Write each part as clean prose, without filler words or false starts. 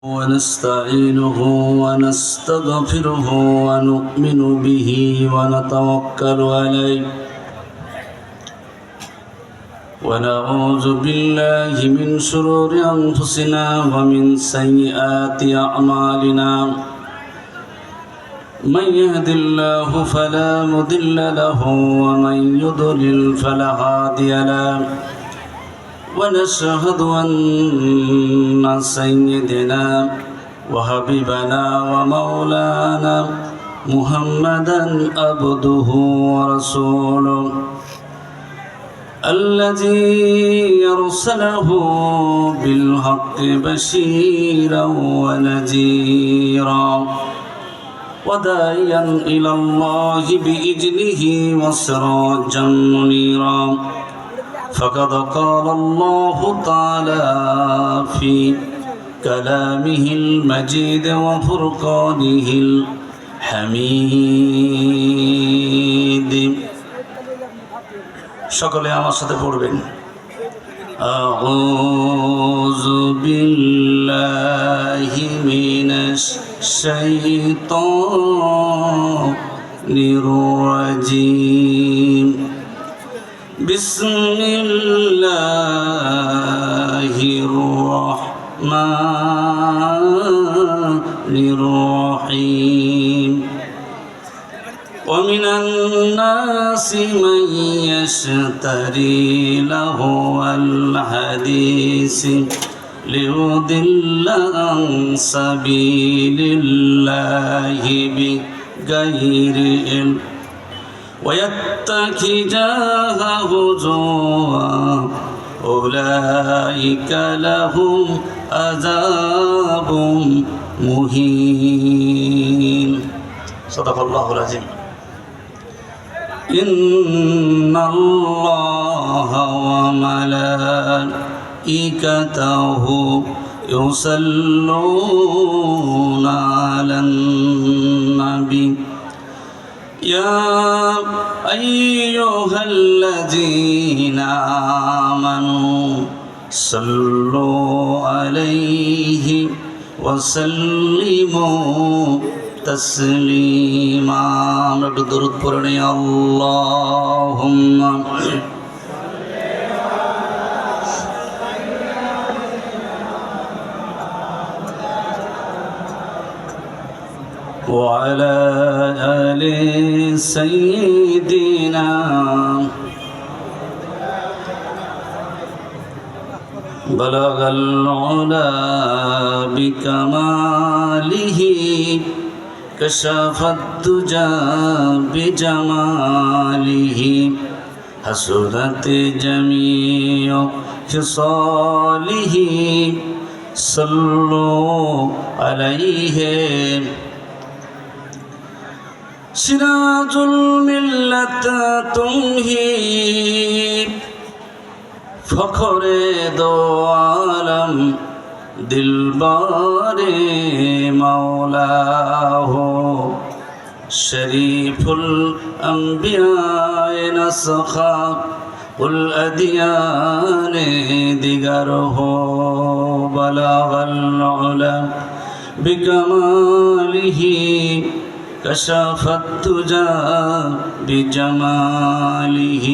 ونستعينه ونستغفره ونؤمن به ونتوكل عليه ونعوذ بالله من شرور أنفسنا ومن سيئات أعمالنا من يهد الله فلا مضل له ومن يضلل فلا هادي له ونشهد أن سيدنا وحبيبنا ومولانا محمدا عبده ورسوله الذي أرسله بالحق بشيرا ونذيرا وداعيا إلى الله بإذنه وسراجا منيرا فقد قال الله تعالى في كلامه المجيد وفرقانه الحميد সকলে আমার সাথে পড়বেন আউযু বিল্লাহি মিনাশ শাইতানির রাজিম বিসমিল্লাহির রহমানির রহিম ومن الناس من يشتري لهو الحديث ليضل عن سبيل الله بغير علم ويتخذها هزوا أولئك لهم عذاب مهين صدق الله العظيم إن الله وملائكته يصلون على النبي يا أيها الذين آمنوا صلوا عليه وسلموا تسليما درود পড়ে اللهم وعلى آل سيدنا بلغ العلا بكماله كشف الدجى بجماله حسنت جميع خصاله صلوا عليه سراج الملة تمهي فخر دو عالم دلبار مولاه شريف الأنبياء نسخا والأديان دقره بلغ العلا بكماله كشف الدجى بجماله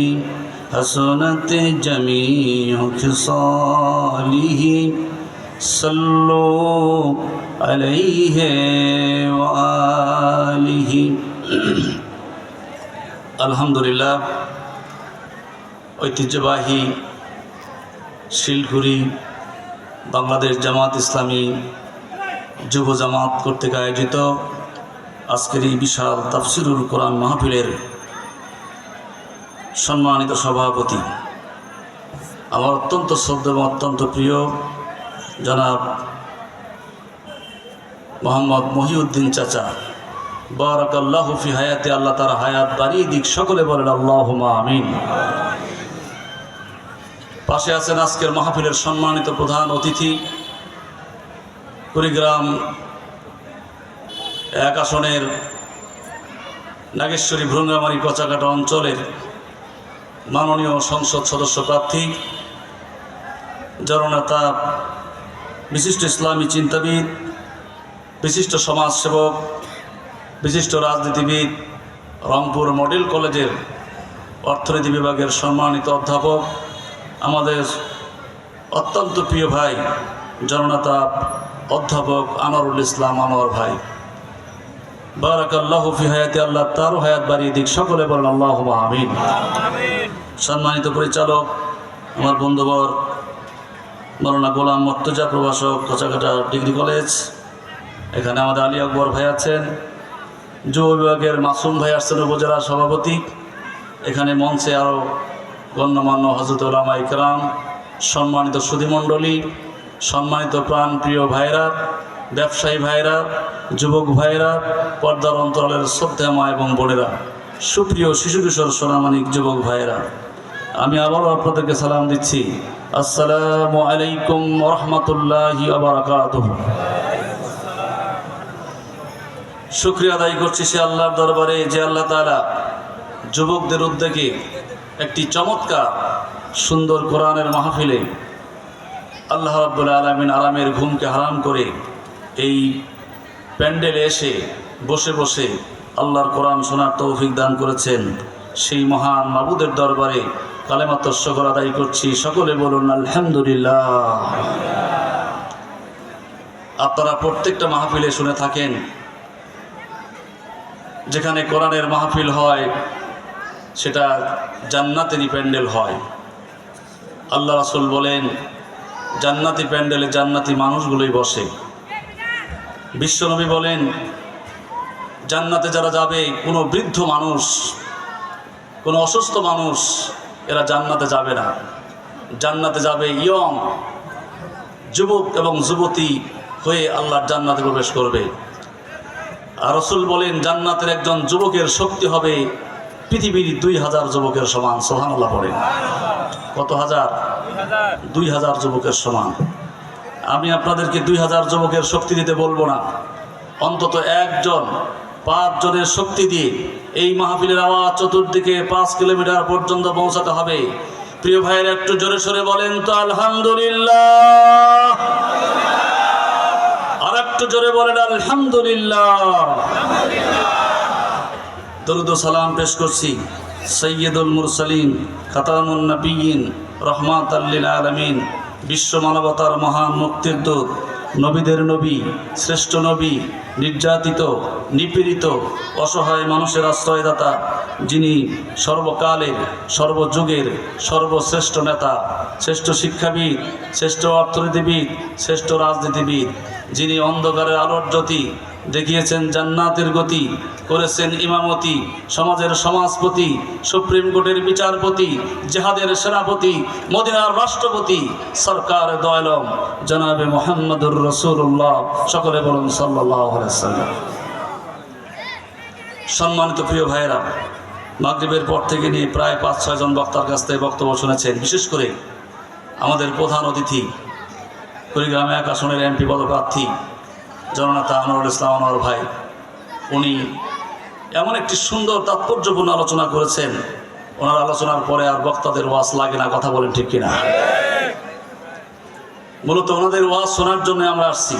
حسنت جميع خصاله صلوا عليه وآله আলহামদুলিল্লাহ ঐতিহ্যবাহী শিলঘুড়ি বাংলাদেশ জামাত ইসলামী যুব জামাত কর্তৃক আয়োজিত আজকের এই বিশাল তাফসিরুল কোরআন মাহফিলের সম্মানিত সভাপতি আমার অত্যন্ত শ্রদ্ধেয় এবং অত্যন্ত প্রিয় জনাব মোহাম্মদ মহিউদ্দিন চাচা বারাকাল্লাহু ফি হায়াতে আল্লাহ তার হায়াত বাড়িয়ে দিক সকলে বলেন আল্লাহুম্মা আমিন পাশে আছেন আজকের মাহফিলের সম্মানিত প্রধান অতিথি কুড়িগ্রাম এক আসনের নাগেশ্বরী ভ্রুঙ্গামারি কচাকাটা অঞ্চলের মাননীয় সংসদ সদস্য প্রার্থী জননেতা বিশিষ্ট ইসলামী চিন্তাবিদ, বিশিষ্ট সমাজসেবক, বিশিষ্ট রাজনীতিবিদ, রংপুর মডেল কলেজের অর্থনীতি বিভাগের সম্মানিত অধ্যাপক, আমাদের অত্যন্ত প্রিয় ভাই জননেতা অধ্যাপক আনোয়ারুল ইসলাম আনোয়ার ভাই, বারাকাল্লাহু ফি হায়াতি, আল্লাহ তারও হায়াত বাড়িয়ে দিক, সকলে বলেন আল্লাহুম্মা আমিন। সম্মানিত পরিচালক, আমার বন্ধুবর মাওলানা গোলাম মর্তুজা প্রভাষক, কচাকাটা ডিগ্রি কলেজ, এখানে আমাদের আলী আকবর ভাই আছেন, যুব বিভাগের মাসুম ভাই আসছেন উপজেলার সভাপতি, এখানে মঞ্চে আরও গণ্যমান্য হযরত উলামা ইকরাম, সম্মানিত সুধীমণ্ডলী, সম্মানিত প্রাণপ্রিয় ভাইরা, ব্যবসায়ী ভাইরা, যুবক ভাইরা, পর্দার অন্তরালের শ্রদ্ধা মা এবং বোনেরা, সুপ্রিয় শিশু কিশোর সোনামানিক যুবক ভাইরা, আমি আবারও আপনাদেরকে সালাম দিচ্ছি। আসসালামু আলাইকুম ওয়া রাহমাতুল্লাহি ওয়া বারাকাতুহু। শুকরিয়া আদায় করছি সে আল্লাহর দরবারে যে আল্লাহ তাআলা যুবকদের উদ্যোগে একটি চমৎকার সুন্দর কোরআনের মাহফিলে আল্লাহ রাব্বুল আলামিন আরামের ঘুমকে হারাম করে এই প্যান্ডেলে এসে বসে বসে আল্লাহর কোরআন শোনার তৌফিক দান করেছেন। সেই মহান মাবুদের দরবারে কালেমাত শুকর আদায় করছি, সকলে বলুন আলহামদুলিল্লাহ। আপনারা প্রত্যেকটা মাহফিলে শুনে থাকেন, যেখানে কোরআনের মাহফিল হয় সেটা জান্নাতেরই প্যান্ডেল হয়। আল্লাহ রাসূল বলেন জান্নাতি প্যান্ডেলে জান্নাতি মানুষগুলোই বসে। বিশ্বনবী বলেন জান্নাতে যারা যাবে, কোনো বৃদ্ধ মানুষ, কোনো অসুস্থ মানুষ এরা জান্নাতে যাবে না। জান্নাতে যাবে ইয়ং যুবক এবং যুবতী হয়ে আল্লাহর জান্নাতে প্রবেশ করবে। আর রাসূল বলেন জান্নাতের একজন যুবকের শক্তি হবে পৃথিবীর 2000 যুবকের সমান। সুবহানাল্লাহ বলেন। কত হাজার? 2000 যুবকের সমান। আমি আপনাদেরকে 2000 যুবকের শক্তি দিতে বলবো না, অন্তত একজন 5 জনের শক্তি দিয়ে এই মাহফিলের আওয়াজ চতুর্দিকে 5 কিলোমিটার পর্যন্ত পৌঁছাতে হবে। প্রিয় ভাইয়ের একটু জোরে সোরে বলেন তো আলহামদুলিল্লাহ। আর একটু জোরে বলেন আলহামদুলিল্লাহ। দরুদ ও সালাম পেশ করছি সৈয়দুল মুরসালিন, খাতামুন নবিয়্যিন, রহমাতাল লিল আলামিন, বিশ্ব মানবতার মহান মুক্তির দূত, নবীদের নবী, শ্রেষ্ঠ নবী, নির্যাতিত, নিপীড়িত, অসহায় মানুষের আশ্রয়দাতা, যিনি সর্বকালের, সর্বযুগের সর্বশ্রেষ্ঠ নেতা, শ্রেষ্ঠ শিক্ষাবিদ, শ্রেষ্ঠ অর্থনীতিবিদ, শ্রেষ্ঠ রাজনীতিবিদ, যিনি অন্ধকারের আলোর জ্যোতি দেখিয়েছেন জান্নাতের গতি, করেছেন ইমামতি, সমাজের সমাজপতি, সুপ্রিম কোর্টের বিচারপতি, জিহাদের সেনাপতি, মদিনার রাষ্ট্রপতি, সরকার দয়ালম জনাবে মুহাম্মদুর রাসূলুল্লাহ, সকলে বলুন সাল্লাল্লাহু আলাইহি ওয়াসাল্লাম। সম্মানিত প্রিয় ভাইয়েরা, মাগরিবের পর থেকে নিয়ে প্রায় 5-6 জন বক্তার কাছ থেকে বক্তব্য শুনেছেন। বিশেষ করে আমাদের প্রধান অতিথি কুড়িগ্রাম 1 আসনের এমপি পদপ্রার্থী জননেতা আনোয়ারুল ইসলাম আনোয়ার ভাই, উনি এমন একটি সুন্দর তাৎপর্যপূর্ণ আলোচনা করেছেন, ওনার আলোচনার পরে আর বক্তাদের ওয়াজ লাগে না। কথা বলেন ঠিক কিনা? মূলত ওনাদের ওয়াজ শোনার জন্য আমরা আসছি।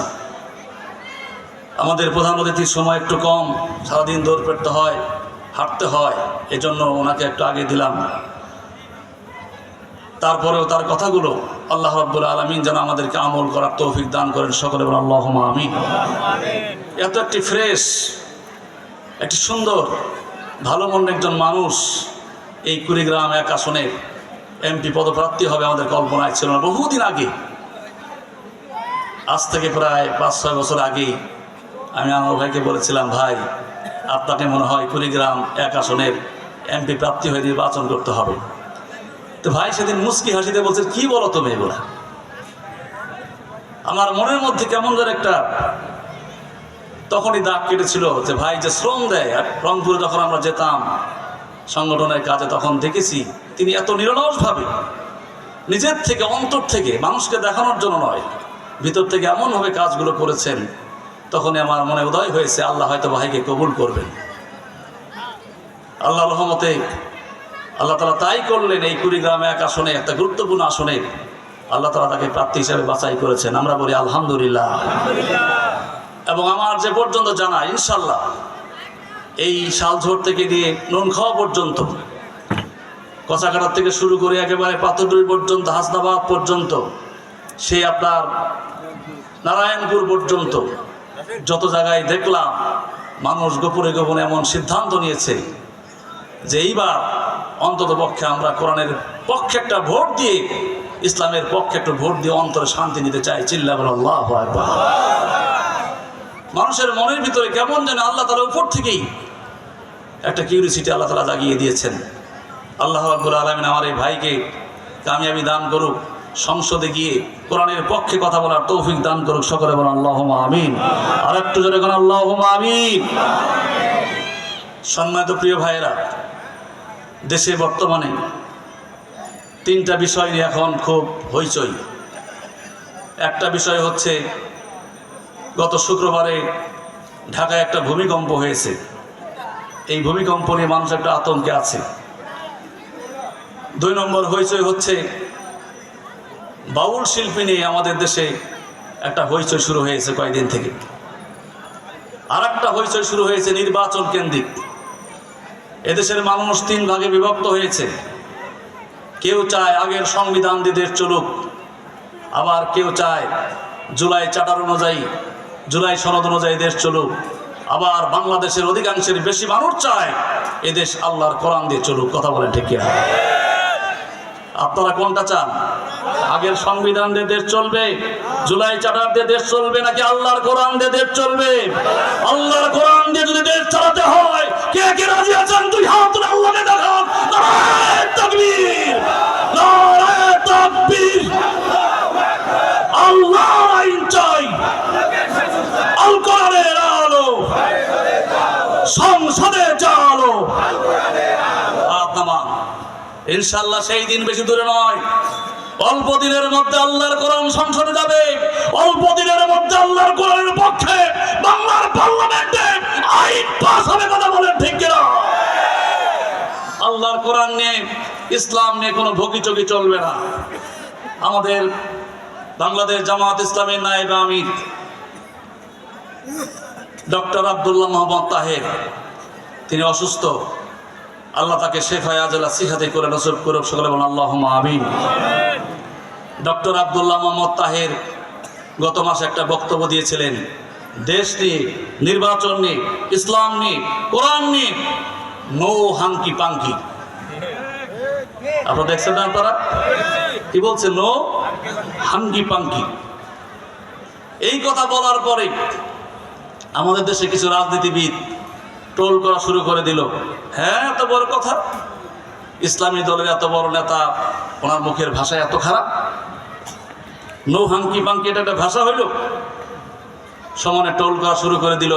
আমাদের প্রধান অতিথির সময় একটু কম, সারাদিন দৌড় পেটতে হয়, হাঁটতে হয়, এজন্য ওনাকে একটু আগে দিলাম। তারপরেও তার কথাগুলো আল্লাহ রাব্বুল আলামিন যেন আমাদেরকে আমল করার তৌফিক দান করেন, সকলে বলেন আল্লাহুম্মা আমিন। এত একটি ফ্রেশ, একটি সুন্দর, ভালো মনের একজন মানুষ এই কুড়িগ্রাম 1 আসনের এমপি পদপ্রার্থী হবে আমাদের কল্পনায় ছিল না। বহুদিন আগে, আজ থেকে প্রায় 5-6 বছর আগেই আমি আমার ভাইকে বলেছিলাম, ভাই আপনাকে মনে হয় কুড়িগ্রাম 1 আসনের এমপি প্রার্থী হয়ে নির্বাচন করতে হবে। তো ভাই সেদিন মুস্কি হাসিতে বলছে, কি বলো তুমি এগুলা? আমার মনের মধ্যে কেমন যেন একটা তখনই দাগ কেটেছিল যে ভাই যে শ্রম দেয়। আর রংপুরে যখন আমরা যেতাম সংগঠনের কাজে, তখন দেখেছি তিনি এত নিরলসভাবে নিজের থেকে, অন্তর থেকে, মানুষকে দেখানোর জন্য নয়, ভিতর থেকে এমনভাবে কাজগুলো করেছেন। তখনই আমার মনে উদয় হয়েছে আল্লাহ হয়তো ভাইকে কবুল করবেন। আল্লাহর রহমতে আল্লাহ তাআলা তাই করলেন। এই কুড়িগ্রাম 1 আসনে, একটা গুরুত্বপূর্ণ আসনে আল্লাহ তাআলা তাকে প্রার্থী হিসেবে বাছাই করেছেন। আমরা বলি আলহামদুলিল্লাহ। এবং আমার যে পর্যন্ত জানা, ইনশাল্লাহ এই শালঝোড় থেকে নিয়ে নুনখাওয়া পর্যন্ত, কচাকাটার থেকে শুরু করে একেবারে পাথরডুবি পর্যন্ত, হাসনাবাদ পর্যন্ত, সেই আপনার নারায়ণপুর পর্যন্ত যত জায়গায় দেখলাম মানুষ গোপনে গোপনে এমন সিদ্ধান্ত নিয়েছে যে এইবার অন্তত পক্ষে আমরা কোরআনের পক্ষে একটা ভোট দিয়ে, ইসলামের পক্ষে একটা ভোট দিয়ে অন্তরে শান্তি নিতে চাই। চিল্লা বলো আল্লাহু আকবার। মানুষের মনের ভিতরে কেমন যেন আল্লাহ তাআলা উপর থেকেই একটা কিউরিসিটি আল্লাহ তাআলা জাগিয়ে দিয়েছেন। আল্লাহ রাব্বুল আলামিন আমার এই ভাইকে কামিয়াবি দান করুক, সংসদে গিয়ে কোরআনের পক্ষে কথা বলার তৌফিক দান করুক। সকলে বলেন আল্লাহুম্মা আমিন। আর একটু জোরে বলেন আল্লাহুম্মা আমিন। সম্মানিত প্রিয় ভাইয়েরা, দেশে বর্তমানে তিনটা বিষয় নিয়ে এখন খুব হইচই। একটা বিষয় হচ্ছে গত শুক্রবারে ঢাকায় একটা ভূমিকম্প হয়েছে। এই ভূমিকম্প নিয়ে মানুষ একটা আতঙ্কে আছে। 2 নম্বর হইচই হচ্ছে বাউল শিল্পী নিয়ে আমাদের দেশে একটা হইচই শুরু হয়েছে কয়েকদিন থেকে। আর একটা হইচই শুরু হয়েছে নির্বাচন কেন্দ্রিক। এদেশের মানুষ 3 ভাগে বিভক্ত হয়েছে। কেউ চায় আগের সংবিধান দিয়ে দেশ চলুক, আবার কেউ চায় জুলাই চার্টার অনুযায়ী, জুলাই সনদ অনুযায়ী দেশ চলুক, আবার বাংলাদেশের অধিকাংশের বেশি মানুষ চায় এদেশ আল্লাহর কোরআন দিয়ে চলুক। কথা বলেন ঠিক কিনা? আপনারা কোনটা চান? আগের সংবিধান দিয়ে দেশ চলবে, জুলাই চার্টার দিয়ে দেশ চলবে, নাকি আল্লাহর কোরআন দিয়ে দেশ চলবে? আল্লাহর কোরআন দিয়ে যদি দেশ চালাতে হয়, কে কে রাজি আছেন? 2 হাত তুলে আল্লাহকে দেখান। নারায়ে তাকবীর, নারায়ে তাকবীর। আল্লাহ আইন চাই, আল কোরআনের আলো সংসদে চালো। আপনারা ইনশাআল্লাহ সেই দিন বেশি দূরে নয়, অল্প দিনের মধ্যে আল্লাহর কোরআন সংসদে যাবে। অল্প দিনের মধ্যে আল্লাহর কোরআনের পক্ষে বাংলার পার্লামেন্টে আইন পাস হবে। কথা বলেন ঠিক কিনা? আল্লাহর কোরআন নিয়ে, ইসলাম নিয়ে কোনো ভকিচকি চলবে না। আমাদের বাংলাদেশ জামাত ইসলামের নায়েব আমির ডক্টর আব্দুল্লাহ মোহাম্মদ তাহের, তিনি অসুস্থ। আল্লাহ তাকে শেফায়ে আজলা সিহাতে করে নসিব করুক। সকলে বলেন আল্লাহুম্মা আমিন। ডক্টর আব্দুল্লাহ মোহাম্মদ তাহের গত মাসে একটা বক্তব্য দিয়েছিলেন দেশ নিয়ে, নির্বাচন নিয়ে, ইসলাম নিয়ে, কোরআন নিয়ে। No hanky panky. আপনারা দেখছেন না? আপনারা কি বলছে? No hanky panky. এই কথা বলার পরে আমাদের দেশে কিছু রাজনীতিবিদ ট্রোল করা শুরু করে দিল। হ্যাঁ, এত বড় কথা, ইসলামী দলের এত বড় নেতা, ওনার মুখের ভাষা এত খারাপ। নো হাঙ্কি পাঙ্কি, এটা একটা ভাষা হইল? সমানে ট্রোল করা শুরু করে দিল।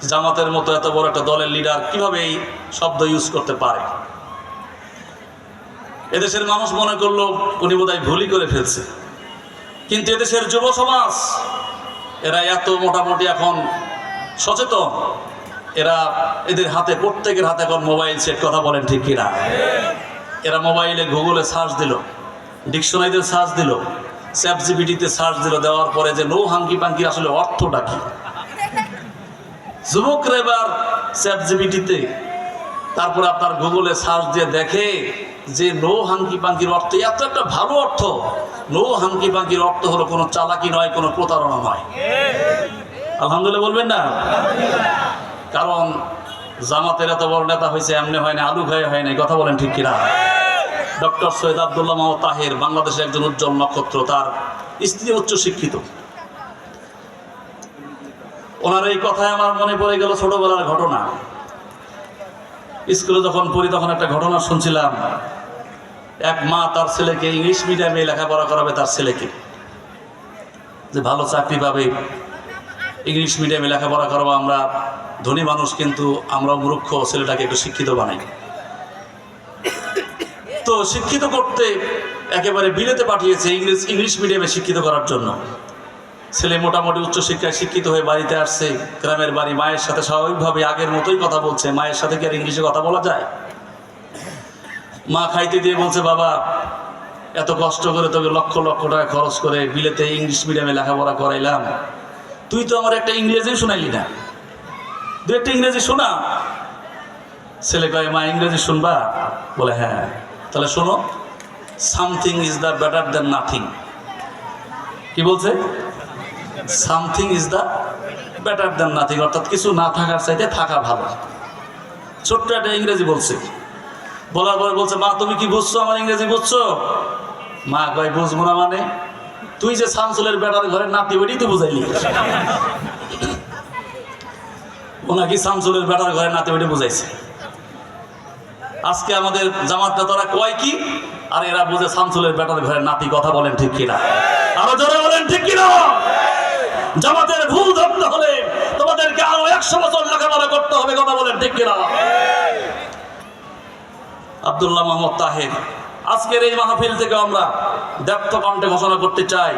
জামাতের মতো এত বড় একটা দলের লিডার কিভাবে এই শব্দ ইউজ করতে পারে? এদেশের মানুষ মনে করলো উনি বোধহয় ভুলই করে ফেলছে। কিন্তু এদেশের যুব সমাজ, এরা এত মোটামুটি এখন সচেতন। এরা, এদের হাতে, প্রত্যেকের হাতে এখন মোবাইল সেট। কথা বলেন ঠিক কিনা? এরা মোবাইলে গুগলে সার্চ দিল, ডিকশনারিতে সার্চ দিল, চ্যাটজিপিটিতে সার্চ দিল। দেওয়ার পরে যে নো হাঙ্কি পাঙ্কি আসলে অর্থটা কি, যুবকরা এবার চ্যাটজিপিটিতে, তারপরে আপনার গুগলে সার্চ দিয়ে দেখে যে নো হাঙ্কি পাঙ্কির অর্থ এত একটা ভালো অর্থ। নো হাঙ্কি পাঙ্কির অর্থ হলো কোনো চালাকি নয়, কোনো প্রতারণা নয়। আলহামদুলিল্লাহ বলবেন না? কারণ জামাতের এত বড় নেতা হয়েছে এমনি হয় না, আলু খায় হয় না। কথা বলেন ঠিক কিনা? ডক্টর সৈয়দ আব্দুল্লাহ মোহাম্মদ তাহের বাংলাদেশের একজন উজ্জ্বল নক্ষত্র। তার স্ত্রী উচ্চ শিক্ষিত। ওনার এই কথায় আমার মনে পড়ে গেল ছোটবেলার ঘটনা। স্কুলে যখন পড়ি তখন একটা ঘটনা শুনছিলাম। এক মা তার ছেলেকে ইংলিশ মিডিয়ামে লেখাপড়া করাবে, তার ছেলেকে যে ভালো চাকরি পাবে, ইংলিশ মিডিয়ামে লেখাপড়া করবো। আমরা ধনী মানুষ, কিন্তু আমরা মূর্খ, ছেলেটাকে একটু শিক্ষিত বানাই। তো শিক্ষিত করতে একেবারে বিলেতে পাঠিয়েছে ইংলিশ মিডিয়ামে শিক্ষিত করার জন্য। ছেলে মোটামুটি উচ্চশিক্ষায় শিক্ষিত হয়ে বাড়িতে আসছে, গ্রামের বাড়ি। মায়ের সাথে স্বাভাবিকভাবে আগের মতোই কথা বলছে। মায়ের সাথে কি আর ইংলিশে কথা বলা যায়? মা খাইতে দিয়ে বলছে, বাবা এত কষ্ট করে তোকে লক্ষ লক্ষ টাকা খরচ করে বিলেতে ইংলিশ মিডিয়ামে লেখাপড়া করাইলাম, তুই তো আমার একটা ইংরেজি শোনাইলি না, দু একটা ইংরেজি শোনা। ছেলে কয়, মা ইংরেজি শুনবা? বলে হ্যাঁ। তাহলে শোনো, something is the better than nothing. কি বলছে? Something is the better than nothing, অর্থাৎ কিছু না থাকার চাইতে থাকা ভালো। ছোট্ট একটা ইংরেজি বলছে। বলার পরে বলছে, মা তুমি কি বুঝছো? আমার ইংরেজি বুঝছো? মা কয়, বুঝবো না মানে? তুই যে শামসুলের বেটার ঘরের নাতি, ওইটাই তো বুঝাইলি। ওনাকে শামসুলের বেটার ঘরের নাতি ওইটা বুঝাইছে। আজকে আমাদের জামাত নেতারা কয় কি, আর এরা বুঝে শামসুলের বেটার ঘরের নাতি। কথা বলেন ঠিক কিনা? আরো জোরে বলেন ঠিক কিনা? জামাতের ভুল ধরতে হলে তোমাদেরকে আরো 100 বছর লেখাপড়া করতে হবে। কথা বলেন ঠিক কিনা? আব্দুল্লাহ মোহাম্মদ তাহের, আজকের এই মাহফিল থেকে আমরা দীপ্ত কণ্ঠে ঘোষণা করতে চাই,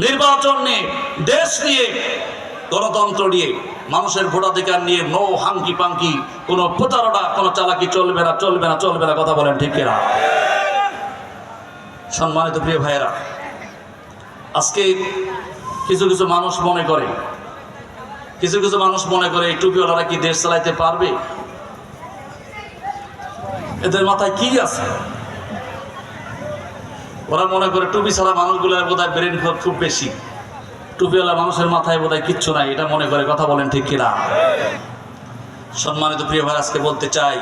নির্বাচন নিয়ে, দেশ নিয়ে, গণতন্ত্র নিয়ে, মানুষের ভোটাধিকার নিয়ে নো হাঙ্কি পাঙ্কি, কোনো প্রতারণা, কোনো চালাকি চলবে না, চলবে না, চলবে না। কথা বলেন ঠিক কিনা? সম্মানিত প্রিয় ভাইয়েরা, আজকে কিছু কিছু মানুষ মনে করে, এই টুপিওয়ালারা কি দেশ চালাইতে পারবে? এদের মাথায় কি আছে? ওরা মনে করে টুপি ছাড়া মানুষগুলোর বোধহয় ব্রেন খুব বেশি, টুপিওয়ালা মানুষের মাথায় বোধহয় কিচ্ছু নাই, এটা মনে করে। কথা বলেন ঠিক কিনা? সম্মানিত প্রিয় ভাই, আজকে বলতে চাই,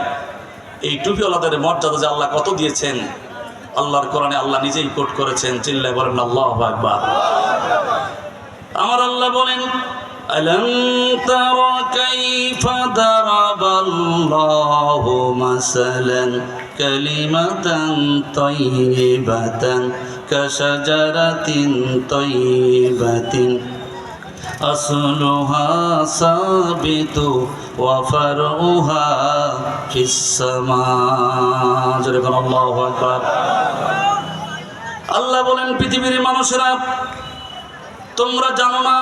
এই টুপিওয়ালাদের মর্যাদা যে আল্লাহ কত দিয়েছেন, আল্লাহর কোরআনে আল্লাহ নিজেই কোট করেছেন। চিল্লায় বলেন আল্লাহু আকবার। আমার আল্লাহ বলেন, আলম তারা কাইফা দারাবাল্লাহু মাসালান কালিমাতান তাইয়িবাতান কাশাজারাতিন তাইয়িবাতিন আসলুহা সাবিতু ওয়া ফারউহা ফিস সামা। জোরে বলেন আল্লাহু আকবার। আল্লাহ বলেন, পৃথিবীর মানুষেরা, তোমরা জানো না,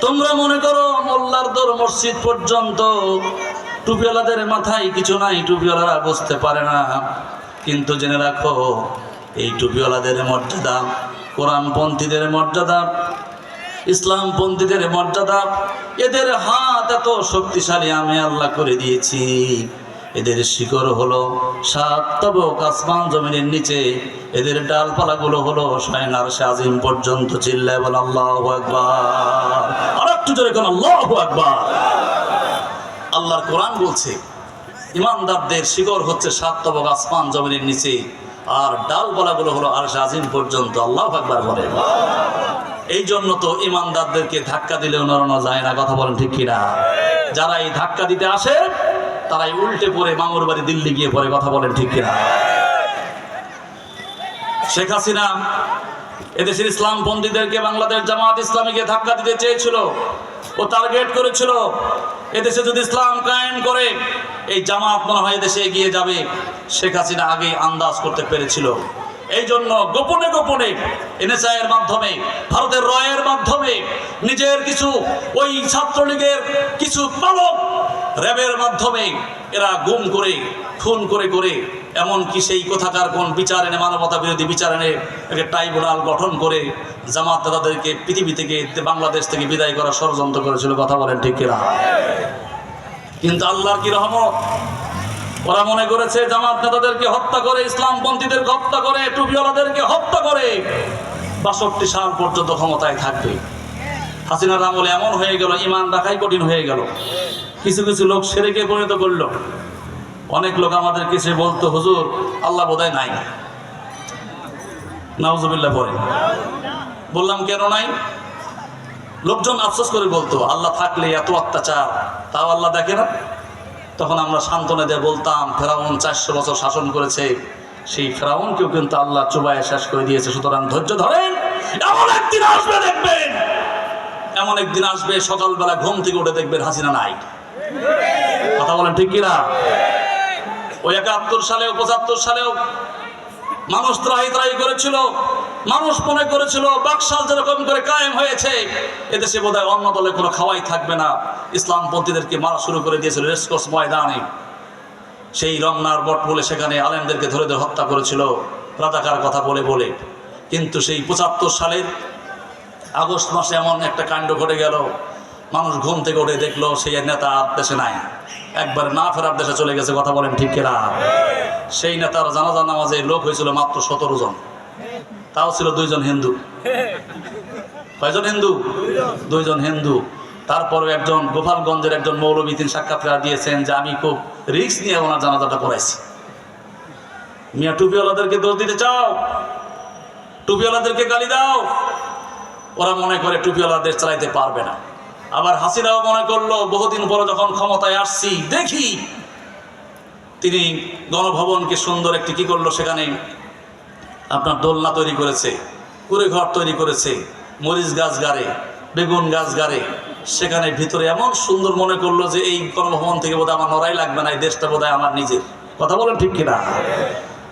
তোমরা মনে করো মোল্লার দর মসজিদ পর্যন্ত টুপিওয়ালাদের মাথায় কিছু নাই, টুপিওয়ালারা বুঝতে পারে না। কিন্তু জেনে রাখো, এই টুপিওয়ালাদের মর্যাদা, কোরআনপন্থীদের মর্যাদা, ইসলামপন্থীদের মর্যাদা, এদের হাত এত শক্তিশালী আমি আল্লাহ করে দিয়েছি। এদের শিকড় হলো 7 তবক আসমান জমিনের নিচে, এদের ডালপালাগুলো হলো স্বয়ং আরশে আজিম পর্যন্ত। চিল্লায় বল আল্লাহু আকবার। আর একটু জোরে কোন আল্লাহু আকবার। আল্লাহর কোরআন বলছে, ইমানদারদের শিকড় হচ্ছে 7 তবক আসমান জমিনের নিচে, আর ডালপালাগুলো হলো আরশে আজিম পর্যন্ত। আল্লাহু আকবার বলে। এই জন্য তো ইমানদারদেরকে ধাক্কা দিলেও নড়ানো যায় না। কথা বলেন ঠিক কিনা? যারা এই ধাক্কা দিতে আসে, তারাই উল্টে পড়ে মামুর বাড়ি দিল্লি গিয়ে পড়ে। কথা বলেন ঠিক কিনা? শেখ হাসিনা এদেশের ইসলামপন্থীদেরকে, বাংলাদেশ জামাত ইসলামীকে ধাক্কা দিতে চেয়েছিল। ও টার্গেট করেছিল, এদেশে যদি ইসলাম কায়েম করে এই জামাত মনে হয় এদেশে এগিয়ে যাবে। শেখ হাসিনা আগে আন্দাজ করতে পেরেছিল। এই জন্য গোপনে গোপনে এনএসআইয়ের মাধ্যমে, ভারতের রয়ের মাধ্যমে, নিজের কিছু ওই ছাত্রলীগের কিছু পালক র্যাবের মাধ্যমে এরা গুম করে, খুন করে করে, এমনকি সেই কোথাকার কোন বিচার এনে, মানবতা বিরোধী বিচার এনে একটা ট্রাইব্যুনাল গঠন করে জামাত দাদাদেরকে পৃথিবী থেকে, বাংলাদেশ থেকে বিদায় করার ষড়যন্ত্র করেছিল। কথা বলেন ঠিক কিনা? কিন্তু আল্লাহর কি রহমত, ওরা মনে করেছে জামাত নেতাদেরকে হত্যা করে, ইসলামপন্থীদেরকে হত্যা করে, টুপিওয়ালাদেরকে হত্যা করে ৬২ সাল পর্যন্ত ক্ষমতায় থাকবে। হাসিনার আমলে এমন হয়ে গেল, ইমান রাখাই কঠিন হয়ে গেল। কিছু কিছু লোক শিরকে পরিণত করলো। অনেক লোক আমাদের কিছু বলতো, হুজুর আল্লাহ বোধহয় নাই। নাউজুবিল্লাহ পড়ে। বললাম কেন নাই? লোকজন আফসোস করে বলতো, আল্লাহ থাকলে এত অত্যাচার, তাও আল্লাহ দেখে না। তখন আমরা সান্ত্বনা দিয়ে বলতাম, ফেরাউন 400 বছর শাসন করেছে, সেই ফেরাউনকেও কিন্তু আল্লাহ চুবায়ে শেষ করে দিয়েছে। সুতরাং ধৈর্য ধরেন, এমন একদিন আসবে, দেখবেন, এমন একদিন আসবে সকালবেলা ঘুম থেকে উঠে দেখবেন হাসিনা নাই। কথা বলেন ঠিক কিনা? ওই 71 সালেও 75 সালেও মানুষ ত্রাহি ত্রাহি করেছিল। মানুষ মনে করেছিল বাকশাল যেরকম করে কায়েম হয়েছে, এদেশে বোধহয় অন্য দলে কোনো খাওয়াই থাকবে না। ইসলামপন্থীদেরকে মারা শুরু করে দিয়েছিল রেসকোর্স ময়দানে। সেই রমনার বট বলে সেখানে আলেমদেরকে ধরে ধরে হত্যা করেছিল রাজাকার কথা বলে বলে। কিন্তু সেই ৭৫ সালের আগস্ট মাসে এমন একটা কাণ্ড ঘটে গেল, মানুষ ঘুম থেকে উঠে দেখলো সেই নেতা আর দেশে নাই, একবার না ফেরার দেশে চলে গেছে। কথা বলেন ঠিক কিনা? সেই নেতার জানাজা নামাজে লোক হয়েছিল মাত্র ১৭ জন, তাও ছিল 2 জন হিন্দু। কয়জন হিন্দু? 2 জন হিন্দু। তারপরে একজন গোপালগঞ্জের একজন মৌলবী তিনি সাক্ষাৎকার দিয়েছেন যে আমি খুব রিস্ক নিয়ে ওনার জানাজাটা পড়াইছি। মিয়া টুপিওয়ালাদেরকে দোষ দিতে চাও? টুপিওয়ালাদেরকে গালি দাও। ওরা মনে করে টুপিওয়ালা দেশ চালাইতে পারবে না। আবার হাসিনাও মনে করলো বহুদিন পরে যখন ক্ষমতায় আসছি দেখি, তিনি গণভবনকে সুন্দর একটি কি করলো, সেখানে আপনার দোলনা তৈরি করেছে, কুড়ে ঘর তৈরি করেছে, মরিচ গাছ গাড়ে, বেগুন গাছ গাড়ে, সেখানে ভিতরে এমন সুন্দর মনে করলো যে এই গণভবন থেকে বোধহয় আমার নড়াই লাগবে না, এই দেশটা বোধহয় আমার নিজের। কথা বলেন ঠিক কিনা?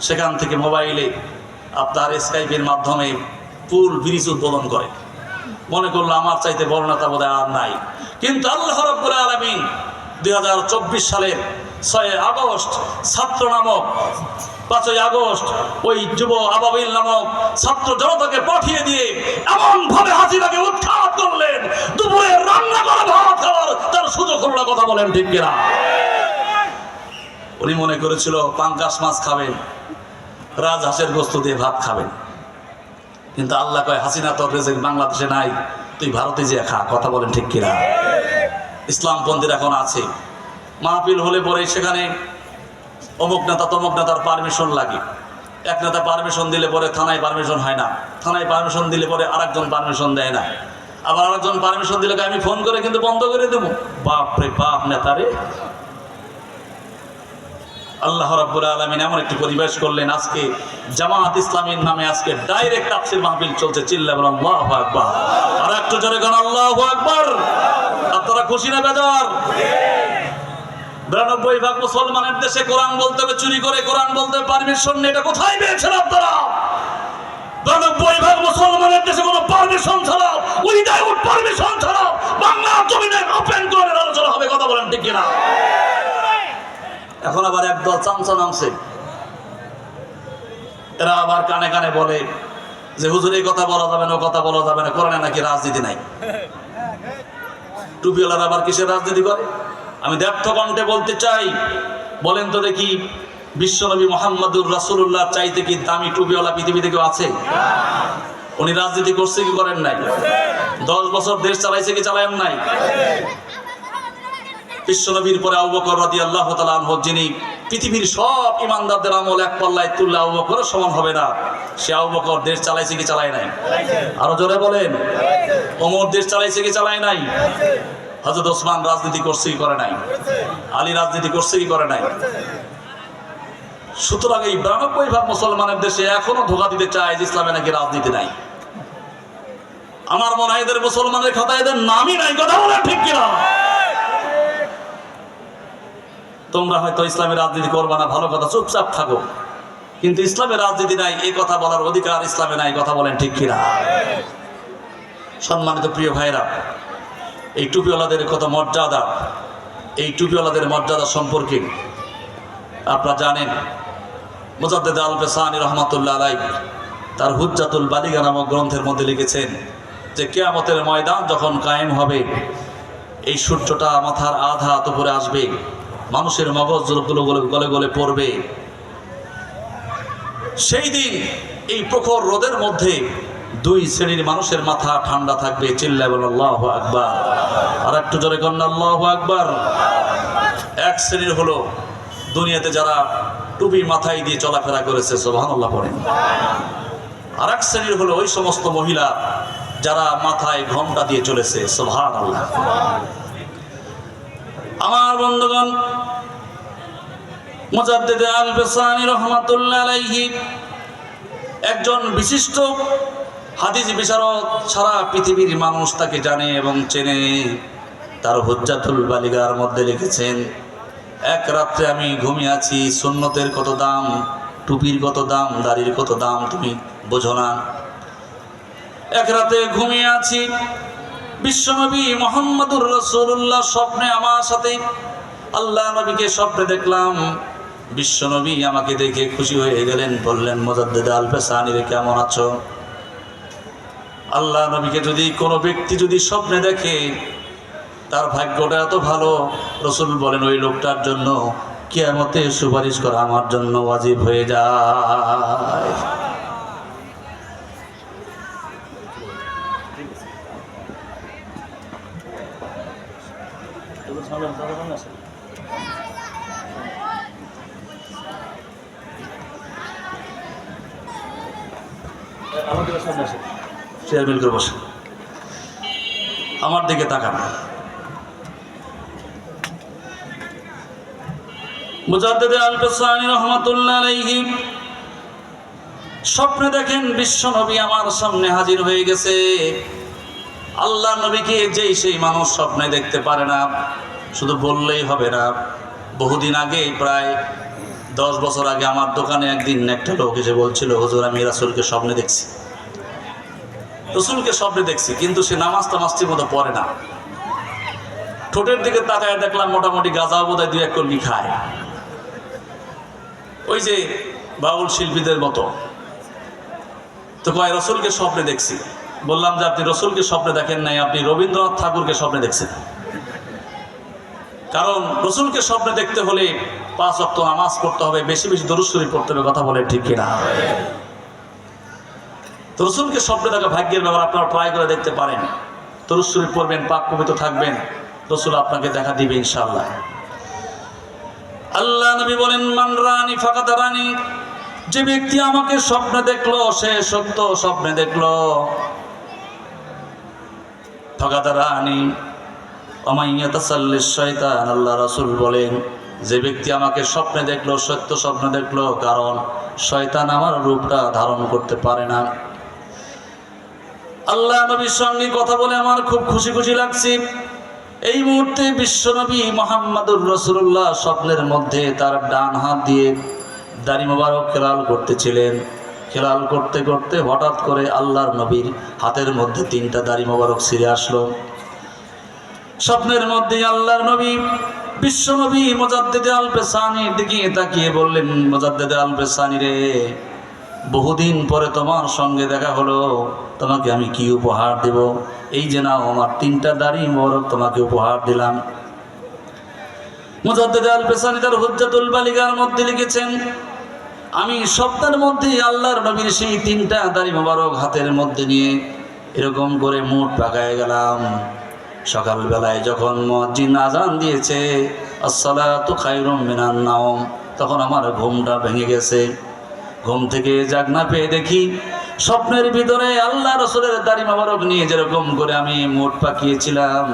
সেখান থেকে মোবাইলে আপনার স্কাইপের মাধ্যমে পুল ব্রিজ উদ্বোধন করে, মনে করলো আমার চাইতে বড় নেতা বোধহয় আর নাই। কিন্তু আল্লাহ রাব্বুল আলামিন 2024 সালের 6 আগস্ট ছাত্র নামক 5 আগস্ট ওই যুব আবাবিল নামক ছাত্র জনতাকে পাঠিয়ে দিয়ে এমন ভাবে হাসিনাকে উৎখাত করলেন, দুপুরে রান্না করে ভাত খাওয়ার তার সুযোগ হলো না। কথা বলেন ঠিক কিনা? উনি মনে করেছিল পাঙ্কাশ মাছ খাবেন, রাজহাঁসের গোস্ত দিয়ে ভাত খাবেন, কিন্তু আল্লাহ কয় হাসিনা তোর রেজেক বাংলাদেশে নাই, তুই ভারতে যেয়ে খা। কথা বলেন ঠিক কিনা? ইসলামপন্থীর এখন আছে, মাহফিল হলে পরে সেখানে অমুক নেতা তমুক নেতার পারমিশন লাগে। এক নেতা পারমিশন দিলে পরে থানায় পারমিশন হয় না, থানায় পারমিশন দিলে পরে আরেকজন পারমিশন দেয় না, আবার আরেকজন পারমিশন দিলে আমি ফোন করে কিন্তু বন্ধ করে দেবো। বাপ রে বাপ নেতারে। আল্লাহ রাব্বুল আলামিন এমন একটি পরিবেশ করলেন, আজকে জামাত ইসলামীর নামে আজকে ডাইরেক্ট তাফসীর মাহফিল চলছে। চিল্লা বলেন আল্লাহু আকবার। আর একটু জোরে গান আল্লাহু আকবার। আপনারা খুশি না বেজার? 92% মুসলমানের দেশে কোরআন বলতে হবে চুরি করে, কোরআন বলতে পারমিশন নেই। এটা কোথায় পেয়েছেন আপনারা? 92% মুসলমানের দেশে কোনো পারমিশন ছাড়া, উইদাউট পারমিশন ছাড়া বাংলা জমিনে ওপেন করে আলোচনা হবে। কথা বলেন ঠিক কিনা? এখন আবার একদল চামচা নামছে, এরা আবার কানে কানে বলে যে হুজুর এই কথা বলা যাবে না, ও কথা বলা যাবে না, কোরআনে নাকি রাজনীতি নাই। টুপিওয়ালারা আবার কিসের রাজনীতি করে? আমি ব্যর্থ কণ্ঠে বলতে চাই, বলেন তো দেখি বিশ্বনবী মুহাম্মদুর রাসূলুল্লাহ চাইতে কি দামি টুপিওয়ালা পৃথিবীতে কেউ আছে? উনি রাজনীতি করছে কি করেন নাই? 10 বছর দেশ চালাইছে কি চালায়েন নাই? বিশ্বনবীর পরে আবু বকর রাদিয়াল্লাহু তাআলা আনহু, যিনি পৃথিবীর সব ইমানদারদের আমল এক পাল্লায় তুললে আবু বকরের সমান হবে না, সে আবু বকর দেশ চালাইছে কি চালায় নাই? আরো জোরে বলেন। ওমর দেশ চালাইছে কি চালায় নাই? হযরত ওসমান রাজনীতি করছে কি করে নাই? আলী রাজনীতি করছে কি করে নাই? সুতরাং এই 92% মুসলমানের দেশে এখনো ধোঁকা দিতে চায় যে ইসলামে নাকি রাজনীতি নাই। আমার মনে হয় এদের মুসলমানের খাতায় এদের নামই নাই। কথা বলে ঠিক কিনা? তোমরা হয়তো ইসলামের রাজনীতি করবে না, ভালো কথা, চুপচাপ থাকো, কিন্তু ইসলামের রাজনীতি নাই এই কথা বলার অধিকার ইসলামে নাই। কথা বলেন ঠিক কিনা? সম্মানিত প্রিয় ভাইরা, এই টুপিওয়ালাদের কত মর্যাদা, এই টুপিওয়ালাদের মর্যাদা সম্পর্কে আপনারা জানেন। মুজাদ্দিদ আল বেসানি রহমাতুল্লাহ আলাইহি তার হুজ্জাতুল বালিগা নামক গ্রন্থের মধ্যে লিখেছেন যে কিয়ামতের ময়দান যখন কায়েম হবে, এই সূর্যটা মাথার আধা হাত উপরে আসবে, মানুষের মগজগুলো গলে গলে পড়বে। সেই দিন এই প্রখর রোদের মধ্যে 2 শ্রেণীর মানুষের মাথা ঠান্ডা থাকবে। চিল্লায় বলেন আল্লাহু আকবার। আর একটু জোরে বলেন আল্লাহু আকবার। এক শ্রেণীর হলো দুনিয়াতে যারা টুপি মাথায় দিয়ে চলাফেরা করেছে, সুবহানাল্লাহ পড়েন। আর এক শ্রেণীর হলো ওই সমস্ত মহিলা যারা মাথায় ঘোমটা দিয়ে চলেছে, সুবহানাল্লাহ। আমার বন্ধুগণ, মুজাদ্দিদ আল বেসানি রহমাতুল্লাহ আলাইহি একজন বিশিষ্ট হাদিস বিশারদ, সারা পৃথিবীর মানুষ তাকে জানে এবং চেনে। তার হুজ্জাতুল বালিগার মধ্যে লিখেছেন, এক রাত্রে আমি ঘুমিয়ে আছি, সুন্নতের কত দাম, টুপির কত দাম, দাড়ির কত দাম তুমি বোঝো না। এক রাতে ঘুমিয়ে আছি, বিশ্বনবী মুহাম্মদুর রাসূলুল্লাহ স্বপ্নে আমার সাথে, আল্লাহ নবীকে স্বপ্নে দেখলাম, বিশ্বনবী আমাকে দেখে খুশি হয়ে গেলেন, বললেন মুজাদ্দিদ আল পেসানি রে কেমন আছো? আল্লাহ নবীকে যদি কোনো ব্যক্তি যদি স্বপ্নে দেখে তার ভাগ্যটা এত ভালো, রসুল বলেন ওই লোকটার জন্য কিয়ামতে সুপারিশ করা আমার জন্য ওয়াজিব হয়ে যায়। চেয়ারম্যান করে বসে আমার দিকে তাকান। মুজাদ্দিদ আল পেসানি রহমাতুল্লাহ আলাইহি স্বপ্নে দেখেন বিশ্ব নবী আমার সামনে হাজির হয়ে গেছে। আল্লাহ নবীকে যেই সেই মানুষ স্বপ্নে দেখতে পারে না, শুধু বললেই হবে না। বহুদিন আগে, প্রায় 10 বছর আগে আমার দোকানে একদিন একটা লোক এসে বলছিল, হুজুর আমি রাসূলকে স্বপ্নে দেখছি, রসুলকে স্বপ্নে দেখছি, কিন্তু সে নামাজ টামাজটির মতো পড়ে না। ঠোঁটের দিকে তাকায় দেখলাম মোটামুটি গাঁজাও বোধহয় 2-1 কলমি খায়, ওই যে বাউল শিল্পীদের মতো। তো কয় রসুলকে স্বপ্নে দেখছি। বললাম যে আপনি রসুলকে স্বপ্নে দেখেন নাই, আপনি রবীন্দ্রনাথ ঠাকুরকে স্বপ্নে দেখছেন। কারণ রসুলকে স্বপ্নে দেখতে হলে 5 ওয়াক্ত নামাজ পড়তে হবে, বেশি বেশি দরুদ শরীফ পড়তে হবে। কথা বলে ঠিক কিনা? তো রসুলকে স্বপ্নে দেখা ভাগ্যের ব্যাপার, আপনারা ট্রাই করে দেখতে পারেন। দরুদ শরীফ পড়বেন, পাক পবিত্র থাকবেন, রসুল আপনাকে দেখা দিবে ইনশাআল্লাহ। আল্লাহ নবী বলেন মান রানি ফাকাদ রানি, যে ব্যক্তি আমাকে স্বপ্নে দেখলো সে সত্য স্বপ্নে দেখলো। ফাকাদ রানি শয়তান, আল্লাহ রাসূল বলেন যে ব্যক্তি আমাকে স্বপ্নে দেখলো সত্য স্বপ্ন দেখলো, কারণ শয়তান আমার রূপটা ধারণ করতে পারে না। আল্লাহ নবীর সঙ্গে কথা বলে আমার খুব খুশি খুশি লাগছে। এই মুহূর্তে বিশ্বনবী মুহাম্মদুর রাসূলুল্লাহ স্বপ্নের মধ্যে তার ডান হাত দিয়ে দাড়ি মোবারক খেলাল করতেছিলেন। খেলাল করতে করতে হঠাৎ করে আল্লাহর নবীর হাতের মধ্যে 3টা দাড়ি মোবারক ছিঁড়ে আসলো। স্বপ্নের মধ্যে আল্লাহর নবী বিশ্বনবী মুজাদ্দিদ আল পেসানির দিকে তাকিয়ে বললেন, মুজাদ্দিদ আল পেসানি রে, বহুদিন পরে তোমার সঙ্গে দেখা হলো, তোমাকে আমি কি উপহার দেব? এই যে নাও আমার 3টা দাড়ি মোবারক তোমাকে উপহার দিলাম। মুজাদ্দিদ আল পেসানি তার হুজ্জাতুল বালিগার মধ্যে লিখেছেন, আমি স্বপ্নের মধ্যে আল্লাহর নবীর সেই 3টা দাড়ি মোবারক হাতের মধ্যে নিয়ে এরকম করে মুঠ পাকায় গেলাম। সকালবেলায় যখন মুয়াজ্জিন আযান দিয়েছে আসসালাতু খায়রুম মিনান নাওম, তখন আমার ঘুমটা ভেঙে গেছে। ঘুম থেকে জাগনা পেয়ে দেখি স্বপ্নের ভিতরে আল্লাহ রাসূলের দাড়ি মোবারক নিয়ে যেরকম করে আমি মুঠ পাকিয়েছিলাম,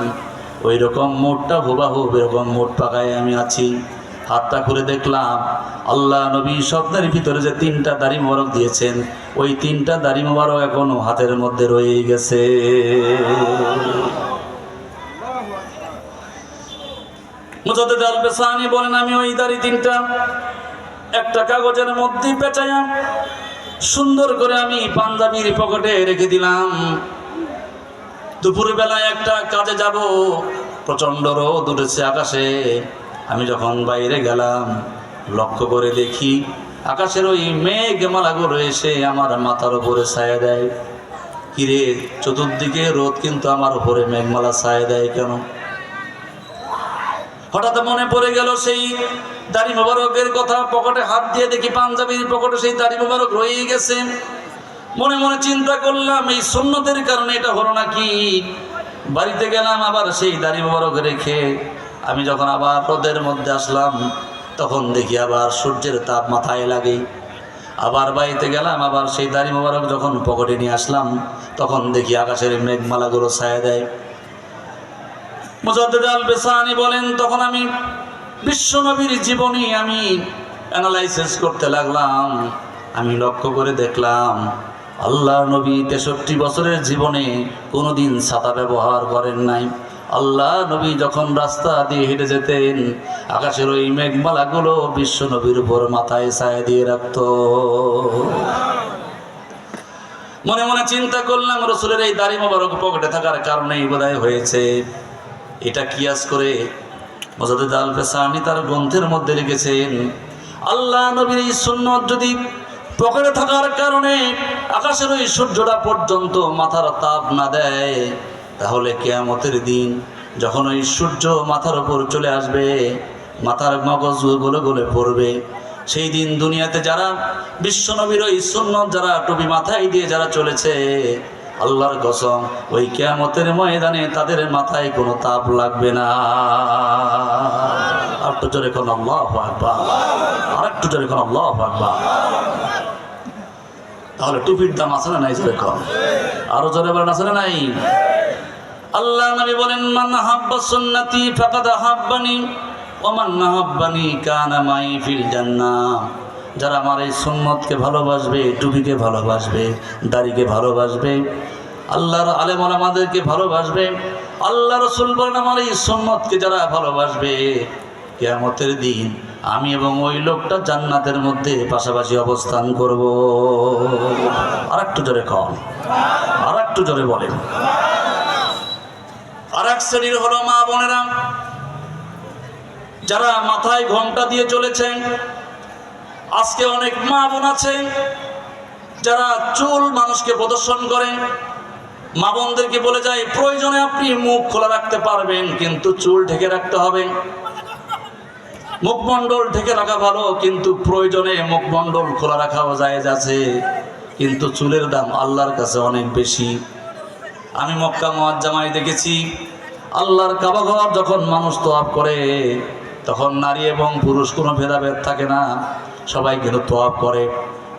ওই রকম মুঠটা হুবাহুব এরকম মুঠ পাকায় আমি আছি। হাতটা খুলে দেখলাম আল্লাহ নবী স্বপ্নের ভিতরে যে 3টা দাড়ি মোবারক দিয়েছেন, ওই 3টা দাড়ি মোবারক এখনো হাতের মধ্যে রয়ে গেছে। মুজাদ্দিদ আল পেসানি বলেন, আমি ওই দাড়ি 3টা একটা কাগজের মধ্যে পেঁচাইয়া সুন্দর করে আমি পাঞ্জাবির পকেটে রেখে দিলাম। দুপুরবেলায় একটা কাজে যাব, প্রচণ্ড রোদ উঠেছে আকাশে। আমি যখন বাইরে গেলাম লক্ষ্য করে দেখি আকাশের ওই মেঘমালাগুলো এসে আমার মাথার উপরে ছায়া দেয়। কিরে, চতুর্দিকে রোদ কিন্তু আমার উপরে মেঘমালা ছায়া দেয় কেন? হঠাৎ মনে পড়ে গেল সেই দাড়ি মোবারকের কথা। পকেটে হাত দিয়ে দেখি পাঞ্জাবির পকেটে সেই দাড়ি মোবারক রয়ে গেছে। মনে মনে চিন্তা করলাম এই সুন্নতের কারণে এটা হলো নাকি। বাড়িতে গেলাম, আবার সেই দাড়ি মোবারক রেখে আমি যখন আবার রোদের মধ্যে আসলাম, তখন দেখি আবার সূর্যের তাপ মাথায় লাগে। আবার বাড়িতে গেলাম, আবার সেই দাড়ি মোবারক যখন পকেটে নিয়ে আসলাম, তখন দেখি আকাশের মেঘমালাগুলো ছায়া দেয়। মুজাদ্দিদ আল পেসানি বলেন, তখন আমি বিশ্বনবীর জীবনী আমি অ্যানালাইসিস করতে লাগলাম। আমি লক্ষ্য করে দেখলাম আল্লাহ নবী 63 বছরের জীবনে কোনোদিন ছাতা ব্যবহার করেন নাই। আল্লাহ নবী যখন রাস্তা দিয়ে হেঁটে যেতেন, আকাশের ওই মেঘমালাগুলো বিশ্বনবীর উপর মাথায় ছায়া দিয়ে রাখত। মনে মনে চিন্তা করলাম রাসূলের এই দাড়ি মোবারক পকেটে থাকার কারণেই বোধহয় হয়েছে। এটা কিয়াস করে মুজাদ্দিদ আল পেসানি তার গ্রন্থের মধ্যে লিখেছেন, আল্লাহ নবীর এই সুন্নত যদি পকেটে থাকার কারণে আকাশের ওই সূর্যটা পর্যন্ত মাথার তাপ না দেয়, তাহলে কিয়ামতের দিন যখন ওই সূর্য মাথার উপর চলে আসবে, মাথার মগজ গলে গলে পড়বে, সেই দিন দুনিয়াতে যারা বিশ্বনবীর ওই সুন্নত যারা টুপি মাথায় দিয়ে যারা চলেছে, আল্লাহর কসম ওই কিয়ামতের ময়দানে তাদের মাথায় কোনো তাপ লাগবে না। আর একটু জোরে কোন আল্লাহু আকবার, আর একটু জোরে কোন আল্লাহু আকবার। তাহলে টুপির দাম আছে না নাই? জোরে কম, আরো জোরে বলেন আছে না নাই? আল্লাহ নবী বলেন, মান হাব্বা সুন্নতি ফাকাদ হাব্বানি ওয়া মান নাহাব্বানি কানা মাই ফিল জান্নাহ। যারা আমার এই সুন্নতকে ভালোবাসবে, টুপিকে ভালোবাসবে, দাড়িকে ভালোবাসবে, আল্লাহর আলেম ওলামাদেরকে ভালোবাসবে, আল্লাহ রাসূল বলেন আমার এই সুন্নতকে যারা ভালোবাসবে, কিয়ামতের দিন আমি এবং ওই লোকটা জান্নাতের মধ্যে পাশাপাশি অবস্থান করব। আর একটু জোরে কম, আর একটু জোরে বলেন। আর এক শ্রেণীর হলো মা বোনেরা, যারা মাথায় ঘোমটা দিয়ে চলেছেন। আজকে অনেক মা বোন আছে যারা চুল মানুষকে প্রদর্শন করে। মা বোনদেরকে বলে যায়, প্রয়োজনে আপনি মুখ খোলা রাখতে পারবেন, কিন্তু চুল ঢেকে রাখতে হবে। মুখমণ্ডল ঢেকে রাখা ভালো, কিন্তু প্রয়োজনে মুখমণ্ডল খোলা রাখাও জায়েজ আছে, কিন্তু চুলের দাম আল্লাহর কাছে অনেক বেশি। আমি মক্কা মুআজ্জামায় দেখেছি, আল্লাহর কাবা ঘর যখন মানুষ তওয়াফ করে, তখন নারী এবং পুরুষ কোনো ভেদাভেদ থাকে না, সবাই কিন্তু তওয়াফ করে।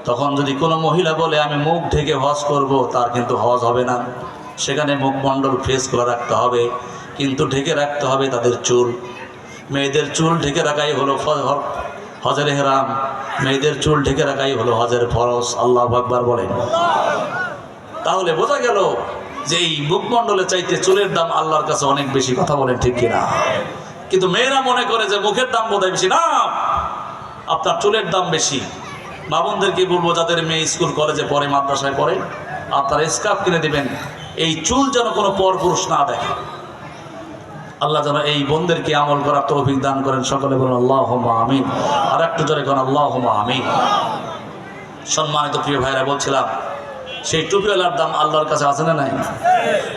তখন যদি কোনো মহিলা বলে আমি মুখ ঢেকে হজ করব, তার কিন্তু হজ হবে না। সেখানে মুখমণ্ডল ফেস খোলা রাখতে হবে, কিন্তু ঢেকে রাখতে হবে তাদের চুল। মেয়েদের চুল ঢেকে রাখাই হলো হজের ইহরাম, মেয়েদের চুল ঢেকে রাখাই হলো হজের ফরজ। আল্লাহু আকবার বলেন। তাহলে বোঝা গেল যে এই মুখমণ্ডলের চাইতে চুলের দাম আল্লাহর কাছে অনেক বেশি। কথা বলেন ঠিক কিনা? কিন্তু মেয়েরা মনে করে যে মুখের দাম বোধহয় বেশি। না, আপনার চুলের দাম বেশি। মা বোনদেরকে বলবো, যাদের মেয়ে স্কুল কলেজে পড়ে, মাদ্রাসায় পড়ে, আপনারা স্কার্ফ কিনে দিবেন, এই চুল যেন কোনো পরপুরুষ না দেখে। আল্লাহ যেন এই বোনদেরকে আমল করার তৌফিক দান করেন। সকলে বলেন আল্লাহুম্মা আমিন। আর একটু জোরে করেন আল্লাহুম্মা আমিন। সম্মানিত প্রিয় ভাইরা, বলছিলাম সেই টুপিওয়ালার দাম আল্লাহর কাছে আছে না নাই?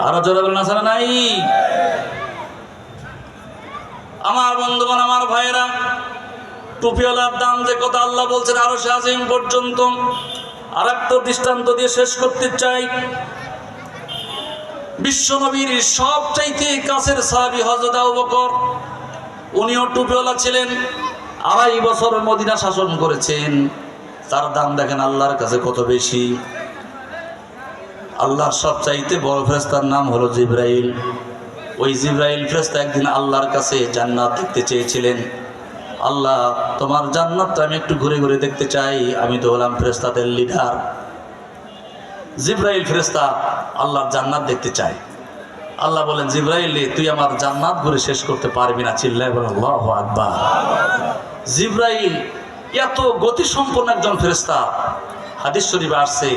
আরো জোরে বলেন আছে না নাই? আমার বন্ধুগণ, আমার ভাইরা, টুপিওয়ালার দাম যে কথা আল্লাহ বলছেন আরশে আজিম পর্যন্ত। আর একটা দৃষ্টান্ত দিয়ে শেষ করতে চাই। বিশ্বনবীর সবচাইতে কাছের সাহাবী হযরত আবু বকর, উনিও টুপিওয়ালা ছিলেন, 2.5 বছর মদিনা শাসন করেছেন। তার দাম দেখেন আল্লাহর কাছে কত বেশি। আল্লাহর সবচাইতে বড় ফেরেশতার নাম হলো জিবরাইল। ওই জিবরাইল ফেরেশতা একদিন আল্লাহর কাছে জান্নাত দেখতে চেয়েছিলেন। আল্লাহ, তোমার জান্নাতটা আমি একটু ঘুরে ঘুরে দেখতে চাই, আমি তো হলাম ফেরেশতাদের লিডার। জিবরাইল ফেরেশতা আল্লাহর জান্নাত দেখতে চায়। আল্লাহ বলেন, জিবরাইল তুই আমার জান্নাত ঘুরে শেষ করতে পারবি না। চিল্লায় বলেন আল্লাহু আকবার। জিবরাইল এত গতিসম্পন্ন একজন ফেরেশতা। হাদিস শরীফে আসছে,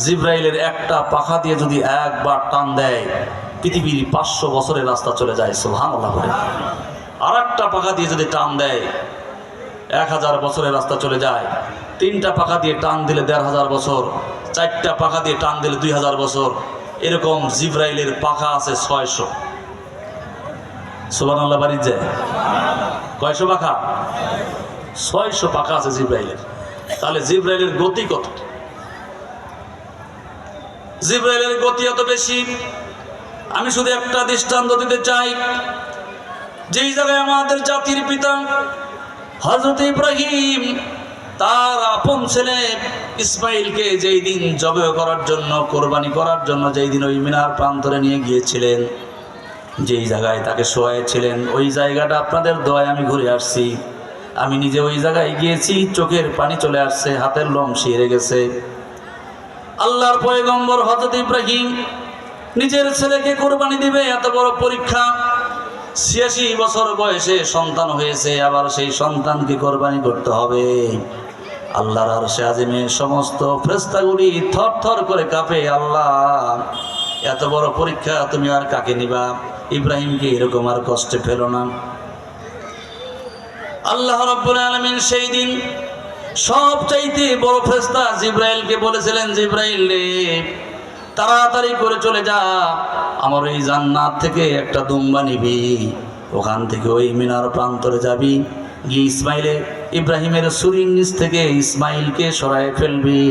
জিবরাইলের একটা পাখা দিয়ে যদি একবার টান দেয়, পৃথিবীর 500 বছরের রাস্তা চলে যায়। সুবহানাল্লাহ বলে। আর একটা পাখা দিয়ে যদি টান দেয়, 1000 বছরের রাস্তা চলে যায়। 3টা পাখা দিয়ে টান দিলে 1500 বছর, 4টা পাখা দিয়ে টান দিলে 2000 বছর। এরকম জিবরাইলের পাখা আছে 600। সুবহানাল্লাহ বাড়ি যায়। কয়শো পাখা? 600 পাখা আছে জিবরাইলের। তাহলে জিবরাইলের গতি কত? জিবরাইলের গতি এত বেশি। আমি শুধু একটা দৃষ্টান্ত দিতে চাই। যেই জায়গায় আমাদের জাতির পিতা হযরত ইব্রাহিম তার আপন ছেলে ইসমাইলকে যেই দিন জবাই করার জন্য, কোরবানি করার জন্য যেই দিন ওই মিনার প্রান্তরে নিয়ে গিয়েছিলেন, যেই জায়গায় তাকে শোয়াইছিলেন, ওই জায়গাটা আপনাদের দোয়ায় আমি ঘুরে আসছি। আমি নিজে ওই জায়গায় গিয়েছি, চোখের পানি চলে আসছে, হাতের লোম শিরে গেছে। আল্লাহর পয়গম্বর হযরত ইব্রাহিম নিজের ছেলেকে কোরবানি দিবে, এত বড় পরীক্ষা। 86 বছর বয়সে সন্তান হয়েছে, আবার সেই সন্তানকে কোরবানি করতে হবে। আল্লাহর আরশে আজিমে সমস্ত ফেরেশতাগুলি থরথর করে কাঁপে। আল্লাহ, এত বড় পরীক্ষা তুমি আর কাকে নিবা? ইব্রাহিমকে এরকম আর কষ্টে ফেলো না। আল্লাহ রাব্বুল আলামিন সেই দিন সবচাইতে বড় ফেরেশতা জিবরাইলকে বলেছিলেন, জিবরাইল রে তাড়াতাড়ি করে চলে যা, আমার এই জান্নাত থেকে একটা দুম্বা নিবি, ওখান থেকে ওই মিনার প্রান্তরে যাবি, গিয়ে ইব্রাহিমের ছুরির নিচ থেকে ইসমাইলকে সরায় ফেলবি,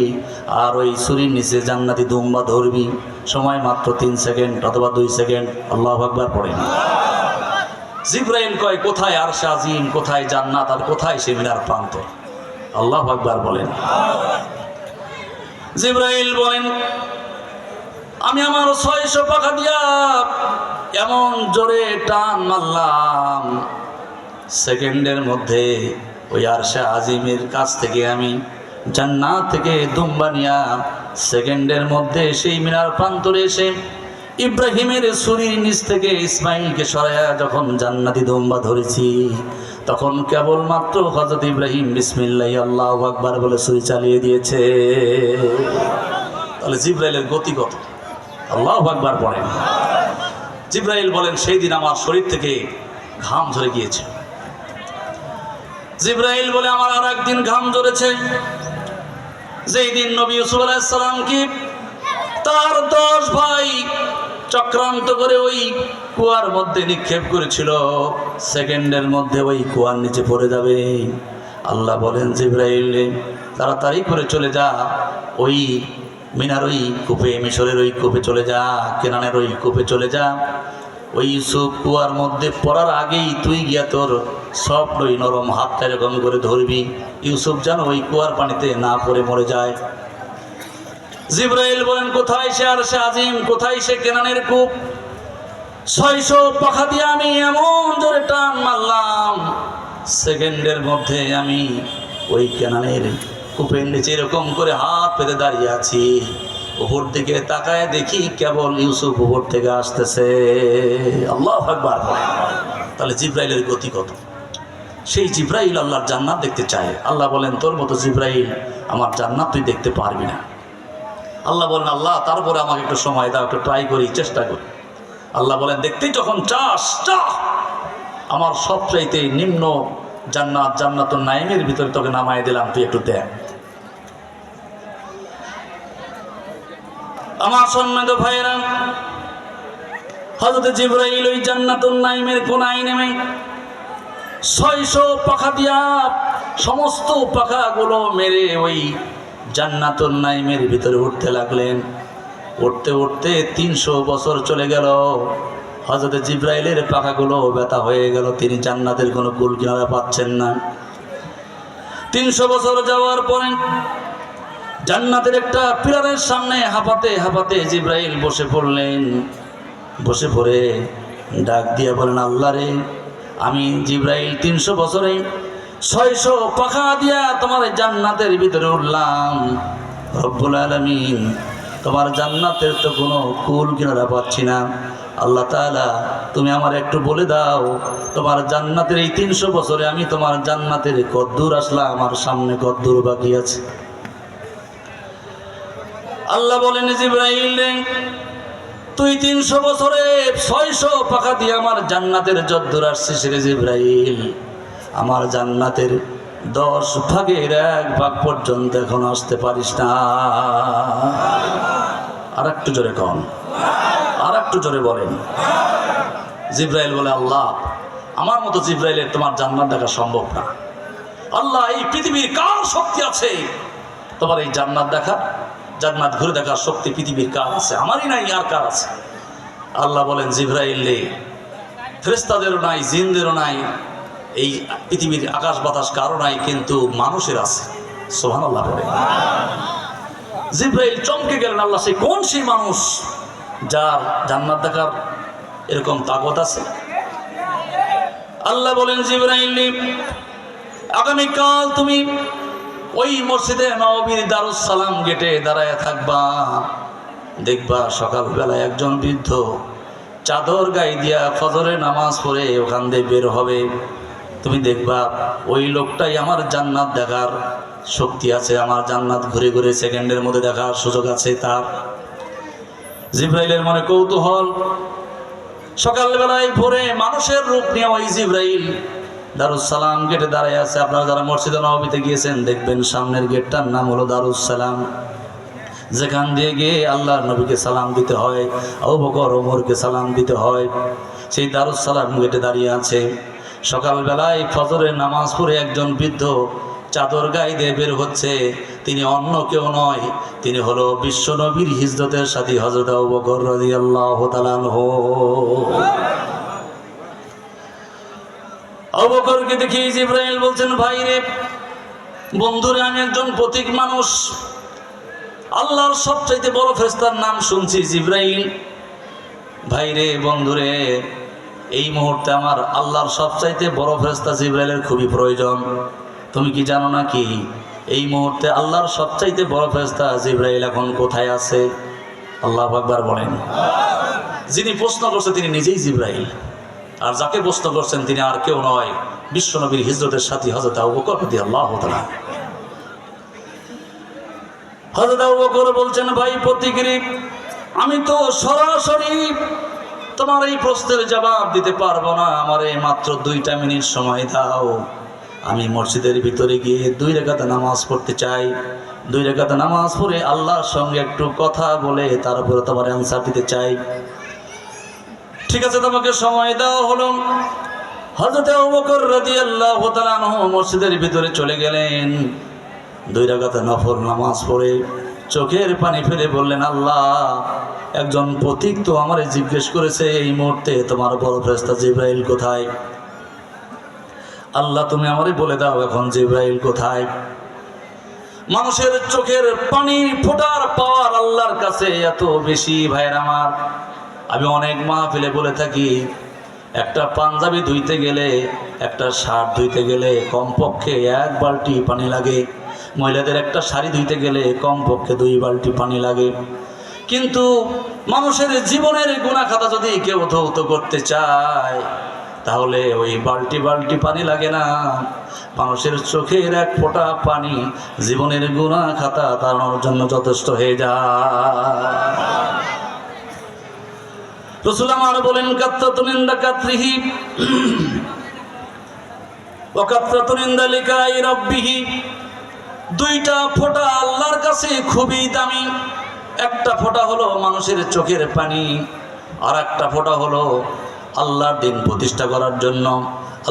আর ওই ছুরির নিচে জান্নাতি দুম্বা ধরবি। সময় মাত্র 3 সেকেন্ড অথবা 2 সেকেন্ড। আল্লাহু আকবার পড়েন। জিবরাইল কয়, কোথায় আরশে আজিম, কোথায় জান্নাত, আর কোথায় সে মিনার প্রান্তর? আল্লাহু আকবার বলেন। জিবরাইল বলেন, আমি আমার 600 পাখা দিয়া এমন জোরে টান মারলাম, সেকেন্ডের মধ্যে ওই আরশে আজিমের কাছ থেকে আমি জান্নাত থেকে দুম্বা নিয়া সেকেন্ডের মধ্যে সেই মিনার প্রান্তরে এসে ইব্রাহিমের ছুরির নিচ থেকে ইসমাইলকে সরায়া যখন জান্নাতি দুম্বা ধরেছি, তখন কেবলমাত্র হযরত ইব্রাহিম বিসমিল্লাহ আল্লাহু আকবার বলে ছুরি চালিয়ে দিয়েছে। তাহলে জিবরাইলের গতি কত! আল্লাহু আকবার পড়েন। জিবরাইল বলেন, সেই দিন আমার শরীর থেকে ঘাম ঝরে গিয়েছে। জিবরাইল বলে, আমার আর একদিন ঘাম ঝরেছে, যেই দিন নবী ইউসুফ আলাইহিস সালামকে তার 10 ভাই চক্রান্ত করে ওই কুয়ার মধ্যে নিক্ষেপ করেছিল, সেকেন্ডের মধ্যে ওই কুয়ার নিচে পড়ে যাবে। আল্লাহ বলেন, জিবরাইল তাড়াতাড়ি করে চলে যা, ওই মিনার ওই কূপে, মিশরের ওই কূপে চলে যা, কেনানের ওই কূপে চলে যা। ওই ইউসুফ কুয়ার মধ্যে পড়ার আগেই তুই গিয়া তোর সফট ওই নরম হাতটা এরকম করে ধরবি, ইউসুফ যেন ওই কুয়ার পানিতে না পড়ে মরে যায়। জিবরাইল বলেন, কোথায় সে আরশে আজিম, কোথায় সে কেনানের কূপ? 600 পাখা দিয়ে আমি এমন জোরে টান মারলাম, সেকেন্ডের মধ্যে আমি ওই কেনানের কূপের নিচে এরকম করে হাত পেতে দাঁড়িয়ে আছি। উপর দিকে তাকায় দেখি কেবল ইউসুফ উপর থেকে আসতেছে। আল্লাহু আকবার। তাহলে জিবরাইলের গতি কত! সেই জিবরাইল আল্লাহর জান্নাত দেখতে চায়। আল্লাহ বলেন, তোর মতো জিবরাইল আমার জান্নাত তুই দেখতে পারবি না। আল্লাহ বলেন, আল্লাহ তারপরে আমাকে একটু সময় দাও, একটু ট্রাই করি, চেষ্টা করি। আল্লাহ বলেন, দেখতেই যখন চাস চা, আমার সবচাইতে নিম্ন জান্নাত, জান্নাতুন নাঈমের ভিতরে তোকে নামায় দিলাম, তুই একটু দেখ। আমার সম্মানিত ভাইয়েরা, হযরত জিবরাইল ওই জান্নাতুন নাঈমের কোনায় নেমে 600 পাখা দিয়া সমস্ত পাখাগুলো মেরে ওই জান্নাতুন নাঈমের ভিতরে উঠতে লাগলেন। উঠতে উঠতে 300 বছর চলে গেল। হযরত জিবরাইলের পাখাগুলো ব্যথা হয়ে গেল, তিনি জান্নাতের কোনো কুল কিনারা পাচ্ছেন না। 300 বছর যাওয়ার পরে জান্নাতের একটা পিলারের সামনে হাঁপাতে হাঁপাতে জিবরাইল বসে পড়লেন। বসে পড়ে ডাক দিয়ে বলেন, আল্লাহ রে, আমি জিবরাইল 300 বছরে 600 পাখা দিয়া তোমার জান্নাতের ভিতরে উঠলাম। রব্বুল আলামিন, তোমার জান্নাতের তো কোনো কুল কিনারা পাচ্ছি না। আল্লাহ তাআলা, তুমি আমার একটু বলে দাও, তোমার জান্নাতের এই 300 বছরে আমি তোমার জান্নাতের কদ্দূর আসলাম, আমার সামনে কদ্দূর বাকি আছে? আল্লাহ বলেন, জিবরাইল তুই 300 বছরে 600 পাখা দিয়ে আমার জান্নাতের যদ্দূর আসছিস রে জিবরাইল, আমার জান্নাতের 10 ভাগের 1 ভাগ পর্যন্ত এখন আসতে পারিস না। আর একটু জোরে কন, আর একটু জোরে বলেন। জিবরাইল বলে, আল্লাহ, আমার মতো জিবরাইলের তোমার জান্নাত দেখা সম্ভব না। আল্লাহ, এই পৃথিবীর কার শক্তি আছে তোমার এই জান্নাত দেখা, জান্নাত ঘুরে দেখার শক্তি পৃথিবীর কার আছে? আমারই নাই, আর কার আছে? আল্লাহ বলেন, জিবরাইল, ফেরেশতাদেরও নাই, জিনদেরও নাই, এই পৃথিবীর আকাশ বাতাস কারো নাই, কিন্তু মানুষের আছে। সুবহানাল্লাহ বলে। জিবরাইল চমকে গেলেন, আল্লাহ সেই কোন সেই মানুষ যার জান্নাত দেখার এরকম তাকত আছে? আল্লাহ বলেন, জিবরাইল, আগামীকাল তুমি ওই মসজিদে নববীর দারুস সালাম গেটে দাঁড়ায় থাকবা। দেখবা সকালবেলায় একজন বৃদ্ধ চাদর গায়ে দিয়া ফজরের নামাজ পড়ে ওখান দিয়ে বের হবে। তুমি দেখবা ওই লোকটাই আমার জান্নাত দেখার শক্তি আছে, আমার জান্নাত ঘুরে ঘুরে সেকেন্ডের মধ্যে দেখার সুযোগ আছে তার। জিবরাইলের মনে কৌতূহল। সকালবেলায় ভোরে মানুষের রূপ নিয়ে ওই জিবরাইল দারুস সালাম গেটে দাঁড়ায় আছে। আপনারা যারা মসজিদে নববীতে গিয়েছেন দেখবেন সামনের গেটটার নাম হলো দারুস সালাম, যেখান দিয়ে গিয়ে আল্লাহর নবীকে সালাম দিতে হয়, আবু বকর ওমরকে সালাম দিতে হয়। সেই দারুস সালাম গেটে দাঁড়িয়ে আছে। সকালবেলায় ফজরের নামাজ পড়ে একজন বৃদ্ধ চাদর গায়ে দিয়ে বের হচ্ছে। তিনি অন্য কেউ নয়, তিনি হলো বিশ্ব নবীর হিজরতের সাথী হযরত আবু বকর রাদিয়াল্লাহু তাআলা আনহু। আবু বকরকে দেখে জিবরাইল বলছেন, ভাই রে, বন্ধুরে, আমি একজন পথিক মানুষ, আল্লাহর সবচাইতে বড় ফেরেশতার নাম শুনছি জিবরাইল। ভাই রে, বন্ধুরে, এই মুহূর্তে আমার আল্লাহর সবচাইতে বড় ফেরেশতা জিবরাইলের খুবই প্রয়োজন। তুমি কি জানো নাকি এই মুহূর্তে আল্লাহর সবচাইতে বড় ফেরেশতা জিবরাইল এখন কোথায় আছে? আল্লাহু আকবার বলেন। যিনি প্রশ্ন করছে তিনি নিজেই জিবরাইল, আর যাকে প্রশ্ন করছেন তিনি আর কেউ নয়, বিশ্বনবীর হিজরতের সাথী হযরত আবু বকর রাদিয়াল্লাহু তাআলা। হযরত আবু বকর বলছেন, ভাই প্রতিক্রিয়া, আমি তো সরাসরি তোমার এই প্রশ্নের জবাব দিতে পারবো না, আমারে মাত্র 2টা মিনিট সময় দাও। আমি মসজিদের ভিতরে গিয়ে 2 রাকাত নামাজ পড়তে চাই। 2 রাকাত নামাজ পড়ে আল্লাহর সঙ্গে একটু কথা বলে তারপরে তোমার অ্যান্সার দিতে চাই। ঠিক আছে, তোমাকে সময় দেওয়া হলো। হযরত আবু বকর রাদিয়াল্লাহু তাআলা আনহু মসজিদের ভিতরে চলে গেলেন। 2 রাকাত নফল নামাজ পড়ে চোখের পানি ফেলে বললেন, আল্লাহ, একজন পথিক তো আমারে জিজ্ঞেস করেছে এই মুহূর্তে তোমার বড় ফেরেশতা জিবরাইল কোথায়। আল্লাহ, তুমি আমারে বলে দাও এখন জিবরাইল কোথায়। মানুষের চোখের পানি ফোটার পাওয়ার আল্লাহর কাছে এত বেশি। ভাইয়ের আমার, আমি অনেক মাহফিলে বলে থাকি, একটা পাঞ্জাবি ধুইতে গেলে, একটা শার্ট ধুইতে গেলে কমপক্ষে 1 বালতি পানি লাগে। মহিলাদের একটা শাড়ি ধুইতে গেলে কমপক্ষে 2 বালতি পানি লাগে। কিন্তু মানুষের জীবনের গুনাহ খাতা যদি কেউ ধৌত করতে চায় তাহলে ওই বালতি বালতি পানি লাগে না, মানুষের চোখের 1 ফোঁটা পানি জীবনের গুনাহ খাতা তাড়ানোর জন্য যথেষ্ট হয়ে যায়। রাসূল আমার বলেন, কাত্রাতুন ইনদা কাত্রিহি ওয়া কাত্রাতুন ইনদা লিকাই রাব্বিহি। 2টা ফোঁটা আল্লাহর কাছে খুবই দামি। একটা ফোঁটা হলো মানুষের চোখের পানি, আর একটা ফোঁটা হলো আল্লাহর দিন প্রতিষ্ঠা করার জন্য,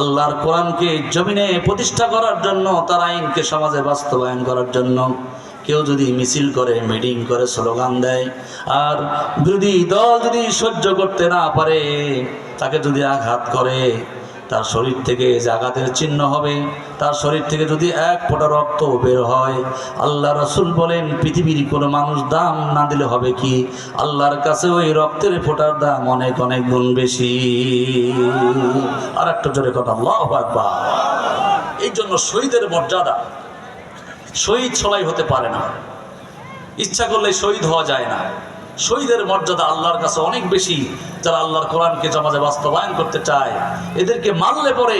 আল্লাহর কোরআনকে জমিনে প্রতিষ্ঠা করার জন্য, তার আইনকে সমাজে বাস্তবায়ন করার জন্য। কেউ যদি মিছিল করে, মিটিং করে, স্লোগান দেয়, আর বিরোধী দল যদি সহ্য করতে না পারে, তাকে যদি আঘাত করে, তার শরীর থেকে যে আঘাতের চিহ্ন হবে, তার শরীর থেকে যদি 1 ফোঁটা রক্ত বের হয়, আল্লাহ রাসূল বলেন পৃথিবীর কোনো মানুষ দাম না দিলে হবে কি, আল্লাহর কাছে ওই রক্তের ফোঁটার দাম অনেক অনেক গুণ বেশি। আর একটা জোরে কথা, আল্লাহু আকবার। এই জন্য শহীদের মর্যাদা, শহীদ সবাই হতে পারে না, ইচ্ছা করলে শহীদ হওয়া যায় না। শহীদের মর্যাদা আল্লাহর কাছে অনেক বেশি। যারা আল্লাহর কোরআনকে সমাজে বাস্তবায়ন করতে চায়, এদেরকে মারলে পরে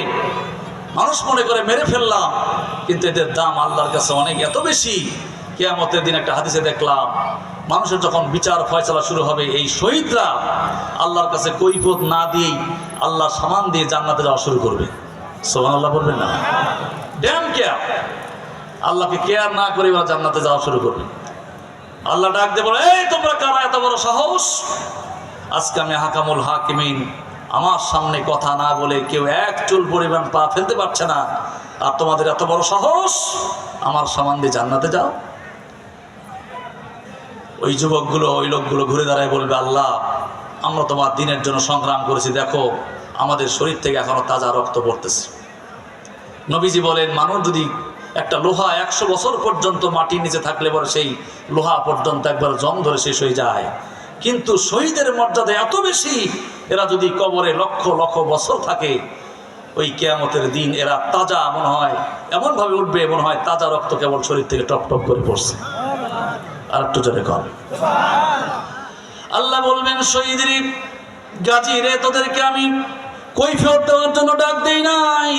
মানুষ মনে করে মেরে ফেললাম, কিন্তু এদের দাম আল্লাহর কাছে অনেক এত বেশি। কিয়ামতের দিন একটা হাদিসে দেখলাম, মানুষের যখন বিচার ফয়সালা শুরু হবে, এই শহীদরা আল্লাহর কাছে কৈফিয়ত না দিয়েই আল্লাহ সামান দিয়ে জান্নাতে যাওয়া শুরু করবে। সুবহানাল্লাহ বলবেন না? ড্যাম কেয়ার, আল্লাহকে কেয়ার না করে ওরা জান্নাতে যাওয়া শুরু করবে। আল্লাহ ডাক দিয়ে বলে, এই তোমরা কারা এত বড় সাহস, আজকে আমি হাকামুল হাকিমিন, আমার সামনে কথা না বলে কেউ 1 চুল পরিমাণ পা ফেলতে পারছে না, আর তোমাদের এত বড় সাহস আমার সামান দিয়ে জান্নাতে যাও। ওই যুবকগুলো, ওই লোকগুলো ঘুরে দাঁড়ায় বলবে, আল্লাহ, আমরা তোমার দিনের জন্য সংগ্রাম করেছি, দেখো আমাদের শরীর থেকে এখনো তাজা রক্ত পড়তেছে। নবীজি বলেন, মানুষ যদি একটা লোহা 100 বছর পর্যন্ত মাটির নিচে থাকলে পরে সেই লোহা পর্যন্ত একবার জং ধরে শেষ হয়ে যায়, কিন্তু শহীদের মর্যাদা এত বেশি, এরা যদি কবরে লক্ষ লক্ষ বছর থাকে, ওই কিয়ামতের দিন এরা তাজা মনে হয়, এমনভাবে উঠবে মনে হয় তাজা রক্ত কেবল শরীর থেকে টপ টপ করে পড়ছে। আর একটু জোরে কর। আল্লাহ বলবেন, শহীদরি গাজী রে, তোদেরকে আমি কৈফিয়ত দেওয়ার জন্য ডাক দেই নাই,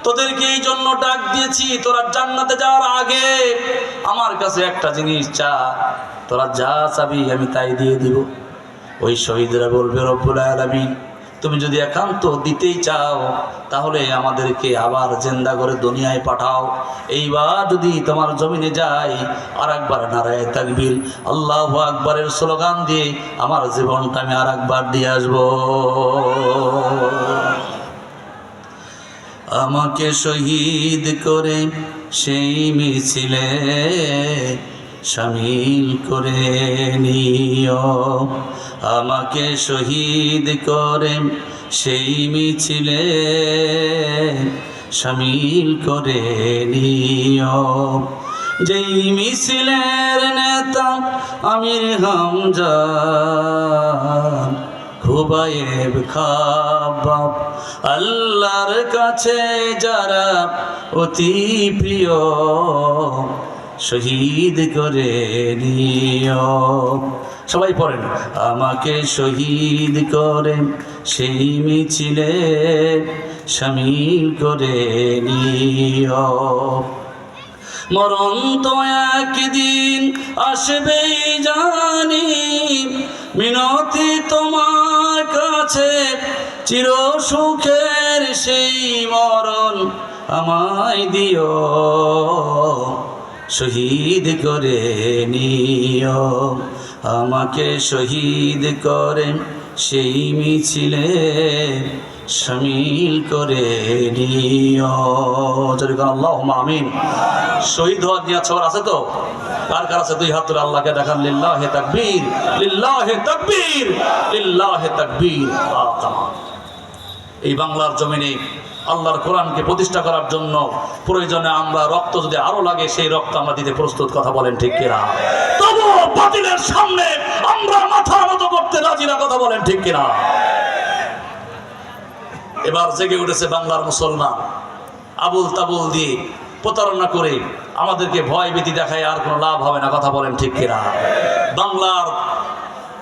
তোদেরকে এই জন্য ডাক দিয়েছি, তোরা জান্নাতে যাওয়ার আগে আমার কাছে একটা জিনিস চা, তোরা যা চাবি আমি তাই দিয়ে দিব। ওই শহীদরা বলবে, রব্বুল আলামিন, তুমি যদি একান্ত দিতেই চাও তাহলে আমাদেরকে আবার জিন্দা করে দুনিয়ায় পাঠাও। এইবার যদি তোমার জমিনে যাই আর একবার নারায়ে তাকবীর আল্লাহু আকবারের স্লোগান দিয়ে আমার জীবনটা আমি আর একবার দিয়ে আসবো। আমাকে শহীদ করে সেই মিছিলে শামিল করে নিও, আমাকে শহীদ করে সেই মিছিলে শামিল করে নিও। যেই মিছিলের নেতা আমির হামজা খুবায়েব খাবাব, আল্লাহর কাছে যারা অতি প্রিয় শহীদ করে নিও। সবাই পড়েন, আমাকে শহীদ করে সেই মিছিলে শামিল করে নিও। মরণ তো একদিন আসবেই জানি, মিনতি তোমার কাছে চির সুখের সেই মরণ আমায় দিও, শহীদ করে নিও। আমাকে শহীদ করে সেই মিছিলে শামিল করে নিও। আল্লাহুম্মা আমিন। শহীদ হওয়ার নিয়ত সবার আছে তো? কার কার আছে? দুই হাত তুলে আল্লাহকে দেখান। লিল্লাহি তাকবীর, লিল্লাহি তাকবীর, লিল্লাহি তাকবীর। এই বাংলার জমিনে আল্লাহর কোরআনকে প্রতিষ্ঠা করার জন্য প্রয়োজনে আমরা রক্ত যদি আরো লাগে সেই রক্ত আমরা দিতে প্রস্তুত। কথা বলেন ঠিক কিনা? তবু বাতিলের সামনে আমরা মাথা নত করতে রাজি না। কথা বলেন ঠিক কিনা? এবার জেগে উঠেছে বাংলার মুসলমান, আবুল তাবুল দিয়ে প্রতারণা করে আমাদেরকে ভয় ভীতি দেখায় আর কোনো লাভ হবে না। কথা বলেন ঠিক কিনা? বাংলার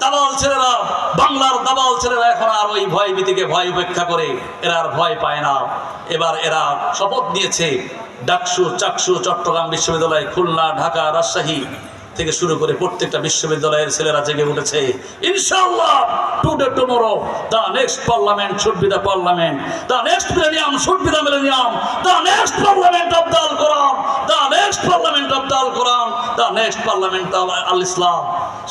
দালাল ছেলেরা, বাংলার দালাল ছেলেরা এখন আর ওই ভয় ভীতিকে ভয় উপেক্ষা করে এরা আর ভয় পায় না। এবার এরা শপথ নিয়েছে, ডাকসু, চাকসু, চট্টগ্রাম বিশ্ববিদ্যালয়, খুলনা, ঢাকা, রাজশাহী থেকে শুরু করে প্রত্যেকটা বিশ্ববিদ্যালয়ের ছেলেরা জেগে উঠেছে। ইনশাআল্লাহ today tomorrow the next parliament should be the parliament, the next millennium should be the millennium, the next parliament of the Quran, the next parliament of the Quran, the next parliament of al-Islam।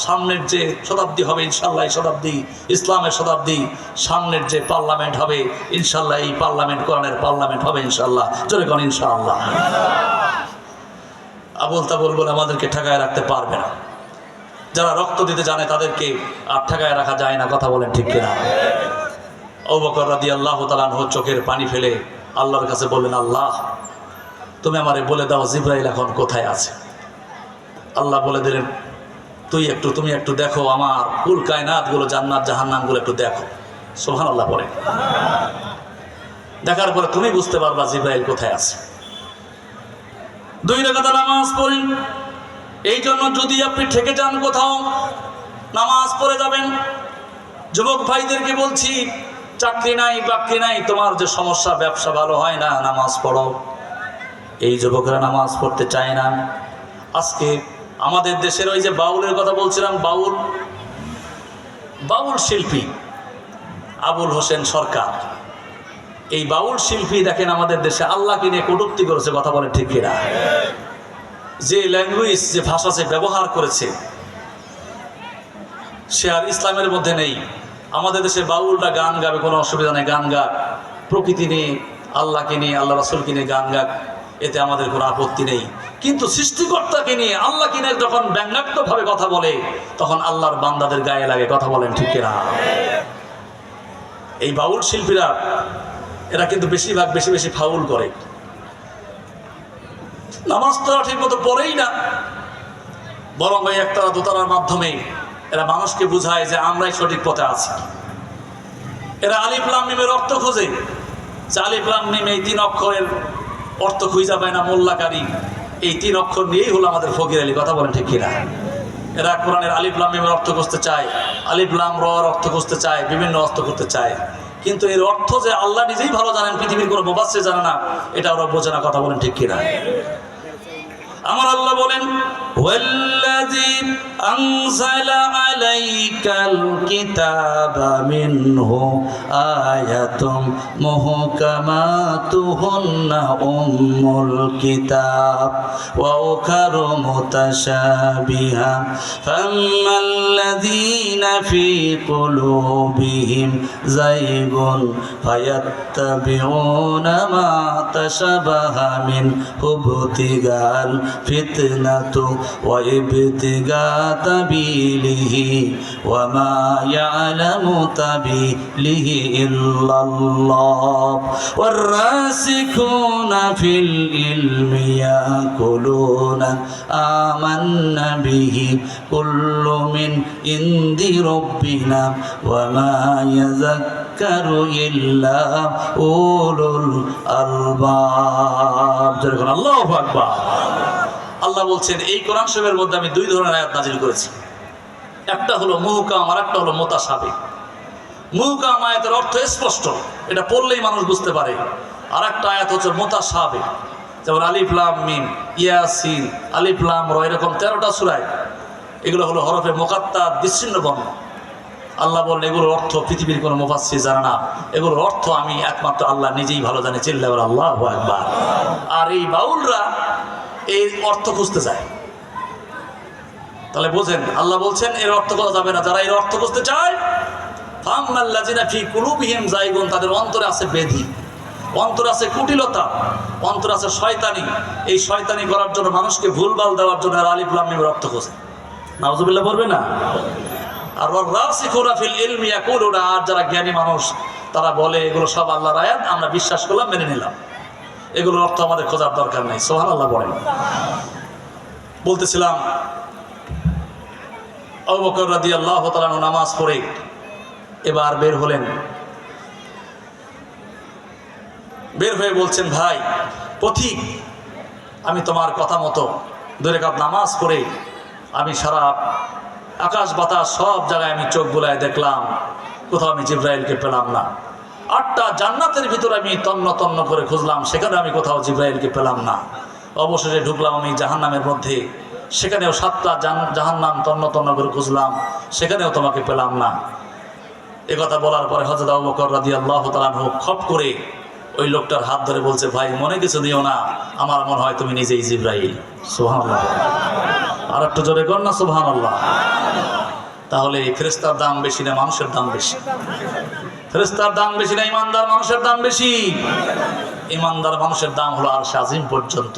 সামনের যে শতাব্দী হবে ইনশাআল্লাহ, এই শতাব্দী ইসলামের শতাব্দী। সামনের যে parliament হবে ইনশাআল্লাহ এই পার্লামেন্ট কোরআনের পার্লামেন্ট হবে ইনশাআল্লাহ। জোরে কোন ইনশাআল্লাহ। আবুল তাবুল বলে আমাদেরকে ঠেকায় রাখতে পারবে না। যারা রক্ত দিতে জানে তাদেরকে আর ঠেকায় রাখা যায় না। কথা বলেন ঠিক কিনা? আবু বকর রাদিয়াল্লাহু তাআলা আনহু চোখের পানি ফেলে আল্লাহর কাছে বললেন, আল্লাহ তুমি আমারে বলে দাও জিবরাইল এখন কোথায় আছে। আল্লাহ বলে দিলেন, তুমি একটু দেখো আমার কুল কায়নাত গুলো, জান্নাত জাহান্নাম গুলো একটু দেখো। সুবহানাল্লাহ পড়ে। দেখার পরে তুমি বুঝতে পারবা জিবরাইল কোথায় আছে। 2 রাকাত নামাজ পড়েন। এই জন্য যদি আপনি ঠেকে যান কোথাও, নামাজ পড়ে যাবেন। যুবক ভাইদেরকে বলছি, চাকরি নাই বাকরি নাই, তোমার যে সমস্যা, ব্যবসা ভালো হয় না, নামাজ পড়ো। এই যুবকরা নামাজ পড়তে চায় না। আজকে আমাদের দেশের ওই যে বাউলের কথা বলছিলাম, বাউল শিল্পী আবুল হোসেন সরকার, এই বাউল শিল্পী দেখেন আমাদের দেশে আল্লাহকে নিয়ে কটূক্তি করেছে। কথা বলে ঠিক কিনা? যে ল্যাঙ্গুয়েজ, যে ভাষা সে ব্যবহার করেছে সে আর ইসলামের মধ্যে নেই। আমাদের দেশে বাউলরা গান গাবে, কোনো অসুবিধা নেই, গান গাক, প্রকৃতি নিয়ে, আল্লাহকে নিয়ে, আল্লাহ রাসূলকে নিয়ে গান গাক, এতে আমাদের কোনো আপত্তি নেই। কিন্তু সৃষ্টিকর্তাকে নিয়ে, আল্লাহকে নিয়ে যখন ব্যঙ্গাত্মকভাবে কথা বলে তখন আল্লাহর বান্দাদের গায়ে লাগে। কথা বলেন ঠিক কিনা? এই বাউল শিল্পীরা এরা কিন্তু বেশিরভাগ বেশি ফাউল করে। নামাজ তো ঠিক মতো পড়েই না, বরং ওই একতারা দোতারার মাধ্যমে এরা মানুষকে বুঝায় যে আমরাই সঠিক পথে আছি। এরা আলিফ লাম মিমের অর্থ খোঁজে, যে আলিফ লাম মিম এই 3 অক্ষরের অর্থ খুঁজে পায় না মোল্লাকারী, এই 3 অক্ষর নিয়েই হলো আমাদের ফকির আলী। কথা বলেন ঠিক কিনা? এরা কোরআনের আলিফ লাম মিমের অর্থ খুঁজতে চায়, আলিফ লাম রর অর্থ খুঁজতে চায়, বিভিন্ন অর্থ করতে চায়, কিন্তু এর অর্থ যে আল্লাহ নিজেই ভালো জানেন, পৃথিবীর কোনো মুফাসসির জানে না, এটা ওরা বোঝে না। কথা বলেন ঠিক কিনা? আমার আল্লাহ বলেন ওয়াল্লাযী আনজালা আলাইকাল কিতাবা মিনহু আয়াতুম মুহকামাতুহুন্না উম্মুল কিতাব ওয়া উখারু মুতাশাবিহা ফাম্মাল্লাযীনা ফী কুলুবিহিম যায়গুন ফায়াত্তাবিউনা মা তাশাবাহা মিনহু ইবতিগাল ফিতনাতু ওয়া ইবতিগা তাবিলিহি ওয়া মা ইয়ালামু তাবিলিহি ইল্লাল্লাহ ওয়ার রাসিখুনা ফিল ইলমি ইয়াকুলুনা আমান্না বিহি কুল্লু মিন ইনদি রাব্বিনা ওয়া মা ইয়াযাক্কারু ইল্লা উলুল আলবাব। আল্লাহু আকবার। আল্লাহ বলছেন এই কোরআন শরীফের মধ্যে আমি দুই ধরনের আয়াত নাযিল করেছি, একটা হলো মুহকাম আর একটা হলো মুতাশাবিহ। মুহকাম আয়াতের অর্থ স্পষ্ট, এটা পড়লেই মানুষ বুঝতে পারে, আর একটা আয়াত হচ্ছে মুতাশাবিহ, যেমন আলিফ লাম মিম, ইয়াসিন, আলিফ লাম র, এরকম 13টা সূরায় এগুলো হলো হরফে মুকাত্তার বিচ্ছিন্ন বর্ণ। আল্লাহ বললেন এগুলোর অর্থ পৃথিবীর কোনো মুফাসসির জানে না, এগুলোর অর্থ আমি একমাত্র আল্লাহ নিজেই ভালো জানি। চিল্লাহ আল্লাহু আকবার। আর এই বাউলরা এই অর্থ খুঁজতে যায়। তাহলে বোঝেন আল্লাহ বলছেন এর অর্থ করা যাবে না। যারা এর অর্থ খুঁজতে চায়, ফাম্মাল্লাযিনা ফী কুলুবিহিম যায়গুন, তাদের অন্তরে আছে বেধি, অন্তরে আছে কুটিলতা, অন্তরে আছে শয়তানি। এই শয়তানি করার জন্য, মানুষকে ভুলভাল দেওয়ার জন্য আর আলিফ লাম মিমের অর্থ খোঁজে। নাউযুবিল্লাহ বলবে না? আর রাসিখুনা ফিল ইলমি ইয়াকুলুনা, আর যারা জ্ঞানী মানুষ তারা বলে এগুলো সব আল্লাহর আয়াত, আমরা বিশ্বাস করলাম, মেনে নিলাম, এগুলোর অর্থ আমাদের খোঁজার দরকার নেই। সুবহানাল্লাহ বলেন। বলতেছিলাম আবু বকর রাদিয়াল্লাহু তাআলা নামাজ পড়ে এবার বের হলেন, বের হয়ে বলছেন, ভাই পথিক, আমি তোমার কথা মতো 2 রাকাত নামাজ পড়ে আমি সারা আকাশ বাতাস সব জায়গায় আমি চোখ বুলায় দেখলাম, কোথাও আমি জিবরাইলকে পেলাম না। 8টা জান্নাতের ভিতরে আমি তন্ন তন্ন করে খুঁজলাম, সেখানে আমি কোথাও জিবরাইলকে পেলাম না। অবশেষে ঢুকলাম আমি জাহান্নামের মধ্যে, সেখানেও 7টা জাহান্নাম তন্ন তন্ন করে খুঁজলাম, সেখানেও তোমাকে পেলাম না। এ কথা বলার পরে হযরত আবু বকর রাদিয়াল্লাহু তাআলা আনহু খপ করে ওই লোকটার হাত ধরে বলছে, ভাই মনে কিছু দিও না, আমার মনে হয় তুমি নিজেই জিবরাইল। সুবহানাল্লাহ। আর একটু জোরে কর না সুবহানাল্লাহ। তাহলে ফেরেশতার দাম বেশি না মানুষের দাম বেশি? ফেরেশতার দাম বেশি না ইমানদার মানুষের দাম বেশি? ইমানদার মানুষের দাম হলো আরশ আজিম পর্যন্ত,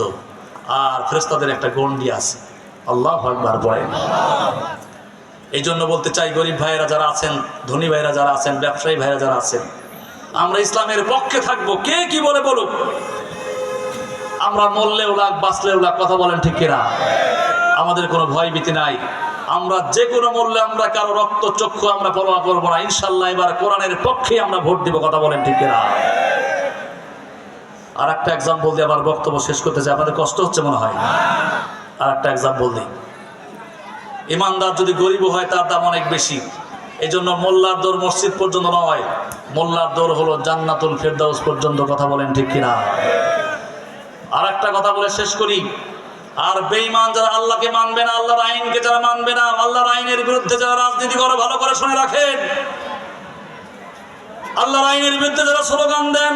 আর ফেরেশতাদের একটা গণ্ডি আছে। আল্লাহু আকবার বলেন। এই জন্য বলতে চাই, গরিব ভাইয়েরা যারা আছেন, ধনী ভাইয়েরা যারা আছেন, ব্যবসায়ী ভাইয়েরা যারা আছেন, আমরা ইসলামের পক্ষে থাকবো, কে কি বলে বলুক, আমরা মরলেও লাগ বাঁচলেও লাগ, কথা বলেন ঠিক কিনা? আমাদের কোনো ভয় ভীতি নাই। আমরা যে কোনো মূল্যে, আমরা কারো রক্ত চক্ষু আমরা পরোয়া করবো না। ইনশাল্লাহ এবার কোরআনের পক্ষে আমরা ভোট দিব, কথা বলেন ঠিক কিনা? আর একটা এক্সাম্পল দিয়ে আবার বক্তব্য শেষ করতে চাই, আপনাদের কষ্ট হচ্ছে মনে হয়। আর একটা এক্সাম্পল দিই, ইমানদার যদি গরিব হয় তার দাম অনেক বেশি। এই জন্য মোল্লার দৌড় মসজিদ পর্যন্ত নয়, মোল্লার দৌড় হলো জান্নাতুল ফেরদাউস পর্যন্ত, কথা বলেন ঠিক কিনা? আর একটা কথা বলে শেষ করি, আর বেঈমান যারা আল্লাহকে মানবে না, আল্লাহর আইনকে যারা মানবে না, আল্লাহর আইনের বিরুদ্ধে যারা রাজনীতি করে, ভালো করে শুনে রাখেন, আল্লাহর আইনের বিরুদ্ধে যারা স্লোগান দেন,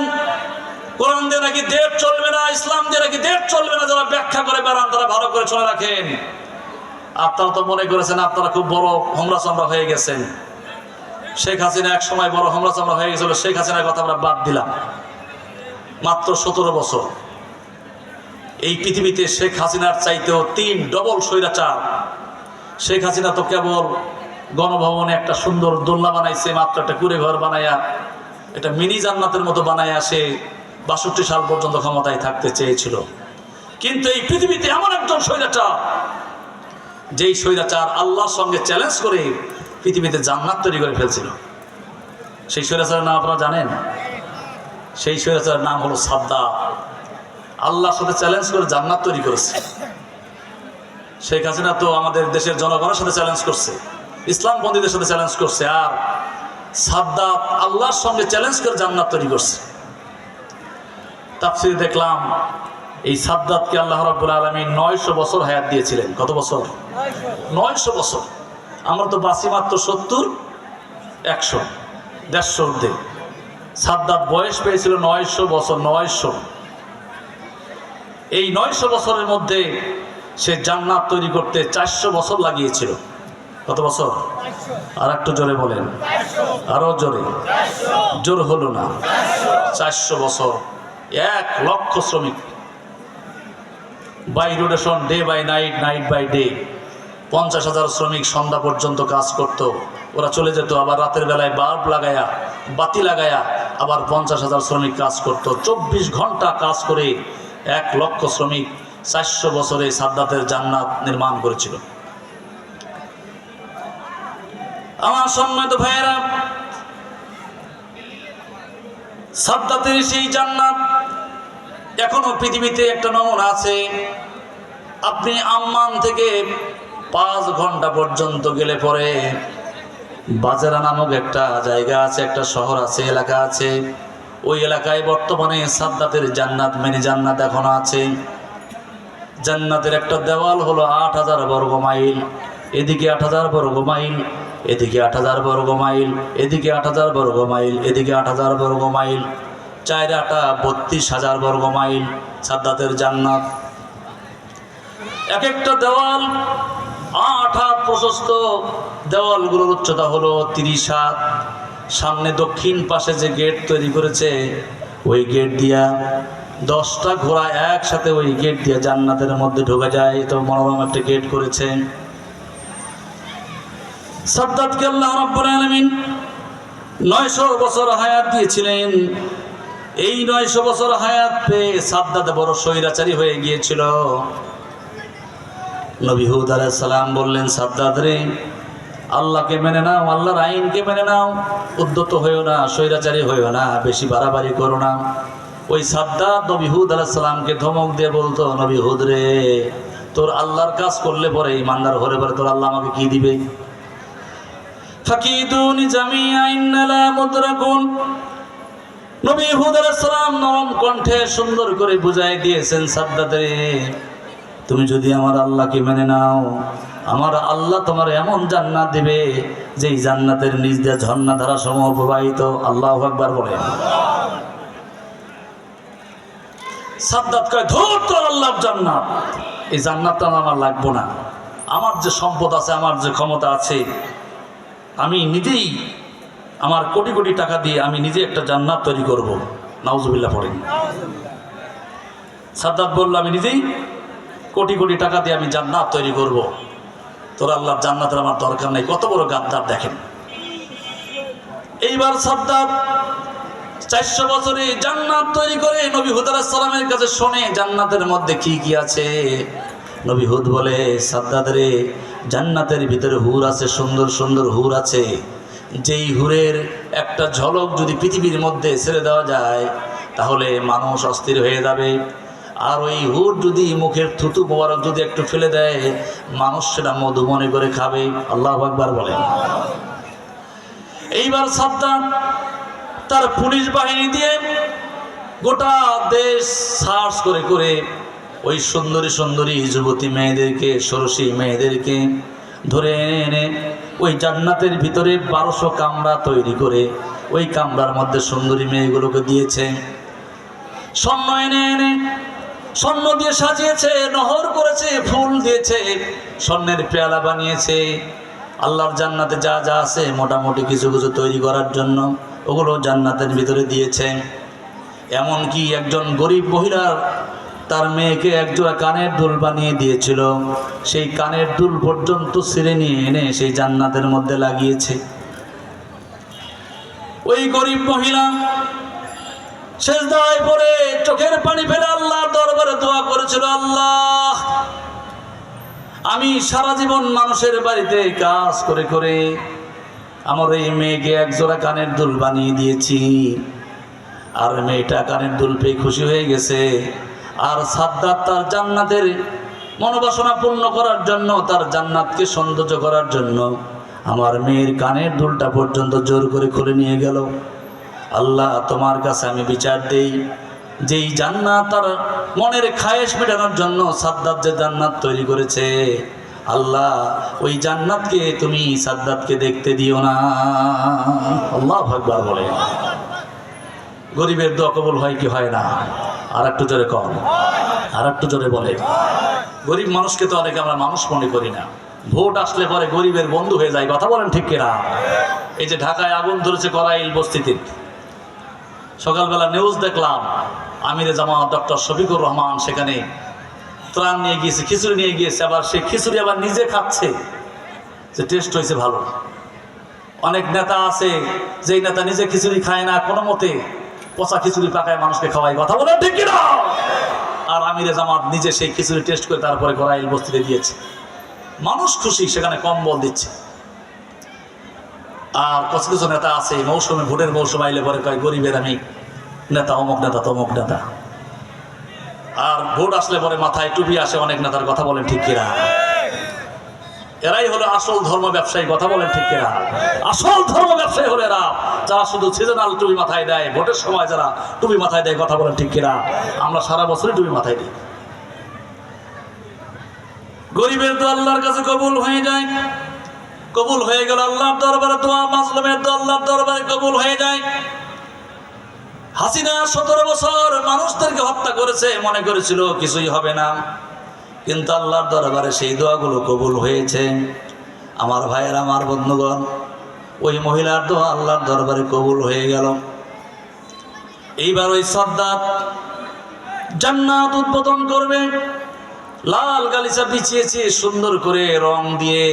কোরআন দিয়ে নাকি দেশ চলবে না, ইসলাম দিয়ে নাকি দেশ চলবে না, যারা ব্যাখ্যা করে বেড়ান, তারা ভালো করে শুনে রাখেন। আপনারা তো মনে করেছেন আপনারা খুব বড় হোমরা চামড়া হয়ে গেছেন। শেখ হাসিনা এক সময় বড় হোমরা চামড়া হয়ে গেছিল, শেখ হাসিনার কথা আমরা বাদ দিলাম। মাত্র 17 বছর এই পৃথিবীতে শেখ হাসিনার চাইতেও 3 ডবল স্বৈরাচার। শেখ হাসিনা তো কেবল গণভবনে একটা সুন্দর দোলনা বানাইছে, মাত্র একটা কুড়ে ঘর বানাইয়া, এটা মিনি জান্নাতের মতো বানাইয়া সে 62 সাল পর্যন্ত ক্ষমতায় থাকতে চেয়েছিল। কিন্তু এই পৃথিবীতে এমন একজন স্বৈরাচার, যেই স্বৈরাচার আল্লাহর সঙ্গে চ্যালেঞ্জ করে পৃথিবীতে জান্নাত তৈরি করে ফেলছিল। সেই স্বৈরাচারের নাম আপনারা জানেন? সেই স্বৈরাচারের নাম হলো সাদ্দাম। আল্লাহর সাথে চ্যালেঞ্জ করে জান্নাত তৈরি করেছে। শেখ হাসিনা তো আমাদের দেশের জনগণের সাথে চ্যালেঞ্জ করছে, ইসলামপন্থীদের সাথে চ্যালেঞ্জ করছে, আর সাদ্দাম আল্লাহর সঙ্গে চ্যালেঞ্জ করে জান্নাত তৈরি করছে। তাফসীর দেখলাম এই সাদ্দাতকে আল্লাহ রাব্বুল আলামিন 900 বছর হায়াত দিয়েছিলেন। কত বছর? 900 বছর। আমরা তো বাঁচি মাত্র 70, 100, 150 ঊর্ধ্বে। সাদ্দাত বয়স পেয়েছিল 900 বছর। 900, এই 900 বছরের মধ্যে সে জান্নাত তৈরি করতে 400 বছর লাগিয়েছিল। কত বছর? আর একটু জোরে বলেন, আরো জোরে। জোর হলো না। 400 বছর, 1 লক্ষ শ্রমিক, by rotation, day by night, night by day. 50,000 শ্রমিক সন্ধ্যা পর্যন্ত কাজ করত। ওরা চলে যেত, আবার রাতের বেলায় বাল্ব লাগায়া, বাতি লাগায়া আবার 50,000 শ্রমিক কাজ করত। 24 ঘন্টা কাজ করে 1 লক্ষ শ্রমিক 400 বছরে সাদ্দাতের জান্নাত নির্মাণ করেছিল। আমার সম্মানিত ভাইয়েরা, সাদ্দাতের সেই জান্নাত এখনো পৃথিবীতে একটা নমুনা আছে। আপনি আম্মান থেকে 5 ঘন্টা পর্যন্ত গেলে পরে বাজেরা নামক একটা জায়গা আছে, একটা শহর আছে, এলাকা আছে। ওই এলাকায় বর্তমানে সাদ্দাতের জান্নাত, মিনি জান্নাত এখনো আছে। জান্নাতের একটা দেওয়াল হলো 8,000 বর্গ মাইল। এদিকে 8,000 বর্গ মাইল, এদিকে 8,000 বর্গ মাইল, এদিকে 8,000 বর্গ মাইল, এদিকে 8,000 বর্গ মাইল। 4 8 32,000 বর্গ মাইল সাদ্দাতের জান্নাত। এক একটা দেওয়াল 8 হাত প্রশস্ত। দেওয়ালগুলোর উচ্চতা হলো 30 হাত। সামনে দক্ষিণ পাশে যে গেট তৈরি করেছে, ওই গেট দিয়া 10টা ঘোড়া একসাথে ওই গেট দিয়ে জান্নাতের মধ্যে ঢুকে যায়। তো মনোরম একটা গেট করেছে। সাদ্দাতকে আল্লাহ রাব্বুল আলামিন 900 বছর হায়াত দিয়েছিলেন। এই 900 বছর হায়াত পেয়ে সাদ্দাত বড় স্বৈরাচারী হয়ে গিয়েছিল। নবী হুদ আলাইহিস সালাম বললেন, সাদ্দাত রে, আল্লাহকে মেনে নাও, আল্লাহর আইনকে মেনে নাও, উদ্যত হইও না, স্বৈরাচারী হইও না, বেশি বাড়াবাড়ি করো না। ওই সাদ্দাত নবী হুদ আলাইহিস সালামকে ধমক দিয়ে বলতো, নবী হুদ রে, তোর আল্লাহর কাজ করলে পরে, ইমানদার হলে পরে তোর আল্লাহ আমাকে কি দিবে? ফাকিদুনি জামিআ ইন্না লা মুদরাকুন। নবী হুদ আলাইহিস সালাম নরম কণ্ঠে সুন্দর করে বুঝাই দিয়েছেন, সাদ্দাত রে, তুমি যদি আমার আল্লাহকে মেনে নাও, আমার আল্লাহ তোমার এমন জান্নাত দিবে যেই জান্নাতের নিচ দিয়ে ঝর্ণা ধারা সমূহ প্রবাহিত। আল্লাহু আকবার বলেন। সাদ্দাত কয়, ধুর, তোর আল্লাহর জান্নাত, এই জান্নাতটা আমার লাগবো না। আমার যে সম্পদ আছে, আমার যে ক্ষমতা আছে, আমি নিজেই আমার কোটি কোটি টাকা দিয়ে আমি নিজে একটা জান্নাত তৈরি করব। নাউজুবিল্লাহ পড়েন। সাদ্দাত বলল, আমি নিজেই কোটি কোটি টাকা দিয়ে আমি জান্নাত তৈরি করব। তোর আল্লাহর জান্নাতের আমার দরকার নেই। কত বড় গাদ্দার দেখেন। এইবার সাদ্দাত 400 বছরে জান্নাত তৈরি করে নবী হুদ আলাইহিস সালামের কাছে শোনে জান্নাতের মধ্যে কি কি আছে। নবী হুদ বলে, সাদ্দাত রে, জান্নাতের ভিতরে হুর আছে, সুন্দর সুন্দর হুর আছে। যেই হুরের একটা ঝলক যদি পৃথিবীর মধ্যে ছেড়ে দেওয়া যায়, তাহলে মানুষ অস্থির হয়ে যাবে। আর ওই হুর যদি মুখের থুতু মোবারক যদি একটু ফেলে দেয়, মানুষ সেটা মধু মনে করে খাবে। আল্লাহু আকবার বলেন। এইবার সাদ্দাত তার পুলিশ বাহিনী দিয়ে গোটা দেশ সার্চ করে করে ওই সুন্দরী সুন্দরী যুবতী মেয়েদেরকে, ষোড়শী মেয়েদেরকে ধরে এনে ওই জান্নাতের ভিতরে 1200 কামরা তৈরি করে ওই কামরার মধ্যে সুন্দরী মেয়েগুলোকে দিয়েছে। স্বর্ণ এনে এনে স্বর্ণ দিয়ে সাজিয়েছে, নহর করেছে, ফুল দিয়েছে, স্বর্ণের পেয়ালা বানিয়েছে। আল্লাহর জান্নাতে যা যা আছে মোটামুটি কিছু কিছু তৈরি করার জন্য ওগুলো জান্নাতের ভিতরে দিয়েছে। এমনকি একজন গরিব মহিলার তার মেয়েকে একজোড়া কানের দুল বানিয়ে দিয়েছিল। সেই কানের দুল পর্যন্ত ছিঁড়ে নিয়ে এনে সেই জান্নাতের মধ্যে লাগিয়েছে। ওই গরিব মহিলা সেজদায় পড়ে চোখের পানি ফেলে আল্লাহর দরবারে দোয়া করেছিল, আল্লাহ, আমি সারা জীবন মানুষের বাড়িতে কাজ করে করে আমার এই মেয়েকে একজোড়া কানের দুল বানিয়ে দিয়েছি, আর মেয়েটা কানের দুল পেয়ে খুশি হয়ে গেছে। আর সাদ্দাত তার জান্নাতের মনোবাসনা পূর্ণ করার জন্য, তার জান্নাতকে সৌন্দর্য করার জন্য আমার মেয়ের কানের দুলটা পর্যন্ত জোর করে খুলে নিয়ে গেল। আল্লাহ, তোমার কাছে আমি বিচার দেই, যেই জান্নাত তার মনের খায়েশ মেটানোর জন্য সাদ্দাত যে জান্নাত তৈরি করেছে, আল্লাহ ওই জান্নাতকে তুমি সাদ্দাতকে দেখতে দিও না। আল্লাহু আকবার বলে। গরিবের দোয়া কবুল হয় কি হয় না? আর একটু জোরে কম, আর একটু জোরে বলে। গরিব মানুষকে তো অনেকে আমরা মানুষ মনে করি না। ভোট আসলে পরে গরিবের বন্ধু হয়ে যায়, কথা বলেন ঠিক কিনা? এই যে ঢাকায় আগুন ধরেছে করাইল বস্তিতে, সকালবেলা নিউজ দেখলাম আমিরে জামাত ডক্টর শফিকুর রহমান সেখানে ত্রাণ নিয়ে গিয়েছে, খিচুড়ি নিয়ে গিয়েছে, আবার সেই খিচুড়ি আবার নিজে খাচ্ছে, যে টেস্ট হয়েছে ভালো। অনেক নেতা আছে যেই নেতা নিজে খিচুড়ি খায় না, কোনো মতে পচা খিচুড়ি পাকায় মানুষকে খাওয়ায়, কথা বলেন ঠিক কিনা? আর আমিরে জামাত নিজে সেই খিচুড়ি টেস্ট করে তারপরে করাইল বস্তিতে দিয়েছে। মানুষ খুশি, সেখানে কম্বল দিচ্ছে। আর কিছু কিছু নেতা আছে মৌসুমে, ভোটের মৌসুম আইলে পরে কয় গরিবের আমি নেতা, অমুক নেতা তমুক নেতা। আর ভোট আসলে পরে মাথায় টুপি আসে অনেক নেতার, কথা বলেন ঠিক কিনা? এরাই হলো আসল ধর্ম ব্যবসায়ী, কথা বলেন ঠিক কিনা? আসল ধর্ম ব্যবসায়ী হলো এরা, যারা শুধু সিজনাল টুপি মাথায় দেয়, ভোটের সময় যারা টুপি মাথায় দেয়, কথা বলেন ঠিক কিনা? আমরা সারা বছরই টুপি মাথায় দিই। গরিবের তো আল্লাহর কাছে কবুল হয়ে যায়, কবুল হয়ে গেল আল্লাহর দরবারে দোয়া, মাজলুমের তো আল্লাহর দরবারে কবুল হয়ে যায়। হাসিনা 17 বছর মানুষদেরকে হত্যা করেছে, মনে করেছিল কিছুই হবে না, কিন্তু আল্লাহর দরবারে সেই দোয়াগুলো কবুল হয়েছে। আমার ভাইয়ের, আমার বন্ধুগণ, ওই মহিলার দোয়া আল্লাহর দরবারে কবুল হয়ে গেল। এইবার ওই সাদ্দাত জান্নাত উদ্বোধন করবে, লাল গালিচা বিছিয়েছে, সুন্দর করে রং দিয়ে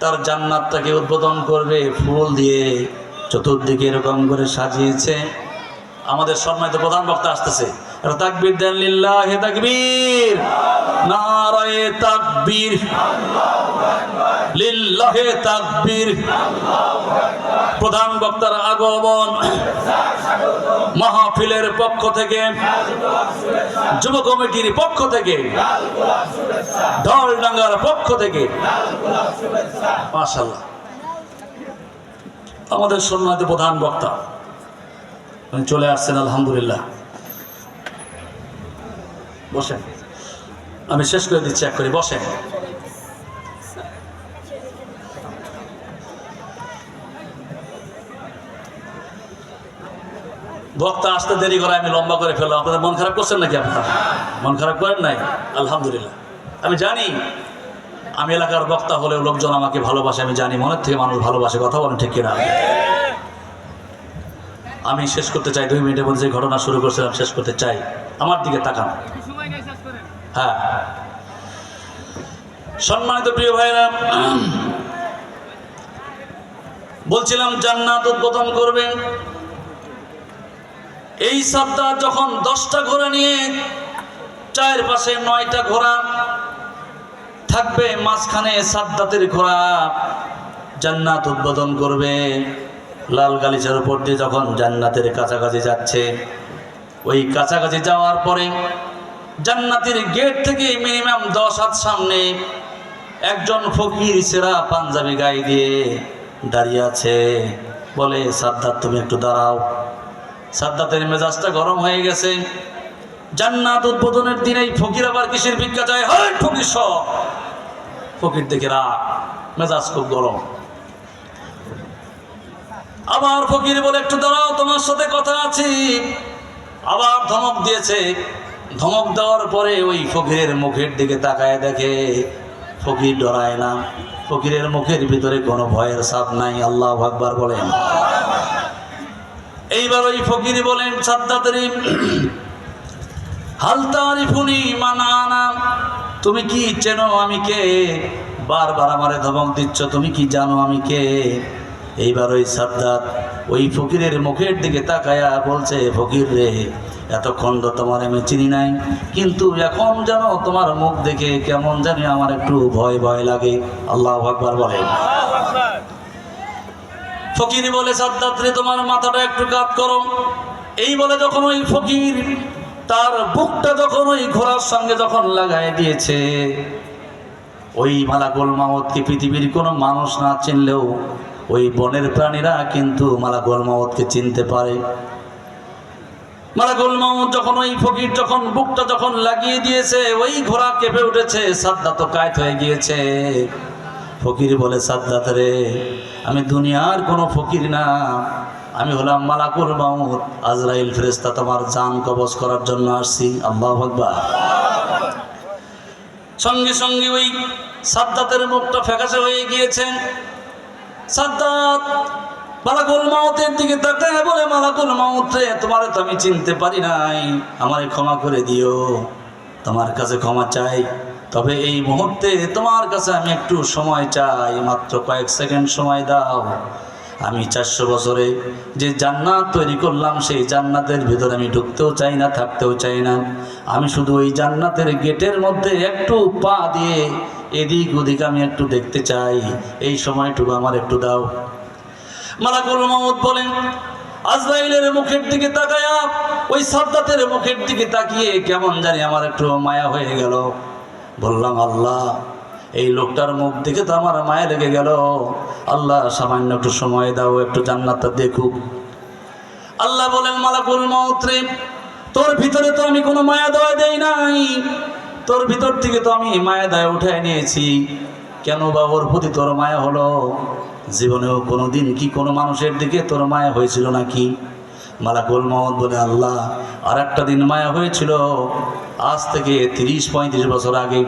তার জান্নাতটাকে উদ্বোধন করবে, ফুল দিয়ে চতুর্দিকে এরকম করে সাজিয়েছে। আমাদের সম্মানিত প্রধান বক্তা আসতেছে, এটা তাকবীর দেন, লিল্লাহি তাকবীর, নারায়ে তাকবীর, লিল্লাহি তাকবীর। প্রধান বক্তার আগমন, মাহফিলের পক্ষ থেকে, যুব কমিটির পক্ষ থেকে, ঢলডাঙ্গার পক্ষ থেকে, মাশাআল্লাহ আমাদের সম্মানিত প্রধান বক্তা চলে আসছেন, আলহামদুলিল্লাহ। বসেন, আমি শেষ করে দিচ্ছি, এক করে বসেন। বক্তা আসতে দেরি করে আমি লম্বা করে ফেললাম, আপনাদের মন খারাপ করছেন নাকি? আপনারা মন খারাপ করেন নাই? আলহামদুলিল্লাহ। আমি জানি আমি এলাকার বক্তা হলেও লোকজন আমাকে ভালোবাসে, আমি জানি মনের থেকে মানুষ ভালোবাসে, কথা বলেন ঠিক কিনা? আমি শেষ করতে চাই, 2 মিনিটের মধ্যে যে ঘটনা শুরু করছিলাম শেষ করতে চাই। আমার দিকে তাকান। হ্যাঁ, সম্মানিত প্রিয় ভাইরা, বলছিলাম জান্নাত উদ্বোধন করবেন। এই সাদ্দাত যখন 10টা ঘোড়া নিয়ে, চারপাশে 9টা ঘোড়া থাকবে, মাঝখানে সাদ্দাতের ঘোড়া জান্নাত উদ্বোধন করবে। লাল গালিচার উপর দিয়ে যখন জান্নাতের কাছাকাছি যাচ্ছে, ওই কাছাকাছি যাওয়ার পরে জান্নাতের গেট থেকে মিনিমাম 10 হাত সামনে একজন ফকির ছেঁড়া পাঞ্জাবি গায়ে দিয়ে দাঁড়িয়ে আছে। বলে, সাদ্দাত তুমি একটু দাঁড়াও। সাদ্দাতের মেজাজটা গরম হয়ে গেছে। জান্নাত উদ্বোধনের দিন এই ফকির আবার কিসের ভিক্ষা চায়? হয় ফকির সব, ফকির দেখে রাগ, মেজাজ খুব গরম। আবার ফকির বলে, একটু দাঁড়াও, তোমার সাথে কথা আছে। আবার ধমক দিয়েছে। ধমক দেওয়ার পরে ওই ফকিরের মুখের দিকে তাকায় দেখে ফকির ডরায় না, ফকিরের মুখের ভিতরে কোনো ভয়ের ছাপ নাই। আল্লাহু আকবার বলেন। এইবার ওই ফকির বলেন, সাদ্দাতের, হাল তারিফুনি মান আনা, তুমি কি চেনো আমি কে? বারবার আমারে ধমক দিচ্ছ, তুমি কি জানো আমি কে? এইবার ওই সাদ্দাত ওই ফকিরের মুখের দিকে তাকায়া বলছে, ফকির রে, এতক্ষণ তো তোমার আমি চিনি নাই, কিন্তু এখন যেন তোমার মুখ দেখে কেমন জানি আমার একটু ভয় ভয় লাগে। আল্লাহু আকবার বলেন। ফকির বলে, সাদ্দাত রে, তোমার মাথাটা একটু কাত করো। এই বলে যখন ওই ফকির তার বুকটা যখন ওই ঘোড়ার সঙ্গে যখন লাগাই দিয়েছে, ওই মালাকুল মাউতকে পৃথিবীর কোনো মানুষ না চিনলেও ওই বনের প্রাণীরা কিন্তু মালাকুল মাউতকে চিনতে পারে। মালাকুল মউত যখন ওই ফকির যখন বুকটা যখন লাগিয়ে দিয়েছে, ওই ঘোড়া কেঁপে উঠেছে, সাদ্দাত তো কায়েত হয়ে গিয়েছে। ফকির বলে, সাদ্দাত রে, আমি দুনিয়ার কোনো ফকির না, আমি হলাম মালাকুল মউত, আজরাইল ফেরেশতা, তোমার জান কবজ করার জন্য আসছি। আল্লাহু আকবার। সঙ্গে সঙ্গে ওই সাদ্দাতের মুখটা ফ্যাকাশে হয়ে গিয়েছে। সাদ্দাত মালাকুল মউতের দিকে তাকায় বলে, মালাকুল মউত রে, তোমারে তো আমি চিনতে পারি নাই, আমারে ক্ষমা করে দিও, তোমার কাছে ক্ষমা চাই। তবে এই মুহূর্তে তোমার কাছে আমি একটু সময় চাই, মাত্র কয়েক সেকেন্ড সময় দাও। আমি 400 বছরে যে জান্নাত তৈরি করলাম, সেই জান্নাতের ভিতরে আমি ঢুকতেও চাই না, থাকতেও চাই না। আমি শুধু ওই জান্নাতের গেটের মধ্যে একটু পা দিয়ে এদিক ওদিক আমি একটু দেখতে চাই, এই সময়টুকু আমার একটু দাও। মালাকুল মউত বলেন, আজরাইলের মুখের দিকে তাকায়া ওই সাদ্দাতের মুখের দিকে তাকিয়ে কেমন জানি আমার একটু মায়া হয়ে গেল। বললাম, আল্লাহ, এই লোকটার মুখ দেখে তো আমার মায়া লেগে গেল, আল্লাহ সামান্য একটু সময় দাও, একটু জান্নাতটা দেখুক। আল্লাহ বলেন, মালাকুল মউত রে, তোর ভিতরে তো আমি কোনো মায়া দয়া দেই নাই, তোর ভিতর থেকে তো আমি মায়া দয়া উঠায় নিয়েছি, কেন বা ওর প্রতি তোর মায়া হলো? জীবনেও কোনো দিন কি কোনো মানুষের দিকে তোর মায়া হয়েছিল নাকি? মালাকুল মউত বলে, আল্লাহ, আর একটা দিন মায়া হয়েছিল, আজ থেকে 30-35 বছর আগে।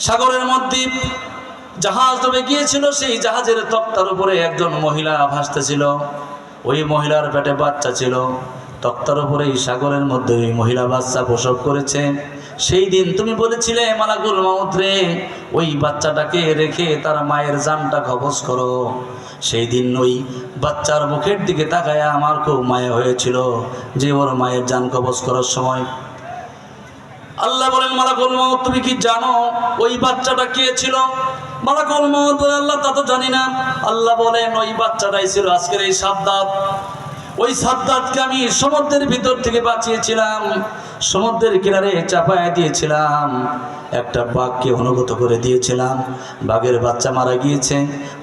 সাগরের মধ্যে জাহাজ ডুবে গিয়েছিল, সেই জাহাজের তক্তার উপরে একজন মহিলা ভাসতেছিল, ওই মহিলার পেটে বাচ্চা ছিল, তক্তার উপরে এই সাগরের মধ্যে ওই মহিলা বাচ্চা প্রসব করেছে। সেই দিন তুমি বলেছিলে, মালাকুল মউত রে, ওই বাচ্চাটাকে রেখে তার মায়ের জানটা কবজ করো। সেই দিন ওই বাচ্চার মুখের দিকে তাকায় আমার খুব মায়া হয়েছিল, যে ওর মায়ের জান কবজ করার সময়। আল্লাহ বলেন, মালাকুল মউত, তুমি কি জানো ওই বাচ্চাটা কে ছিল? মালাকুল মউত বলে, আল্লাহ, তা তো জানি না। আল্লাহ বলেন, ওই বাচ্চাটাই ছিল আজকের এই সাদ্দাত। ওই সাদ্দাতকে আমি সমুদ্রের ভিতর থেকে বাঁচিয়েছিলাম, সমুদ্রের কিনারে চাপায় দিয়েছিলাম, একটা বাঘকে অনুগত করে দিয়েছিলাম, বাঘের বাচ্চা মারা গিয়েছে,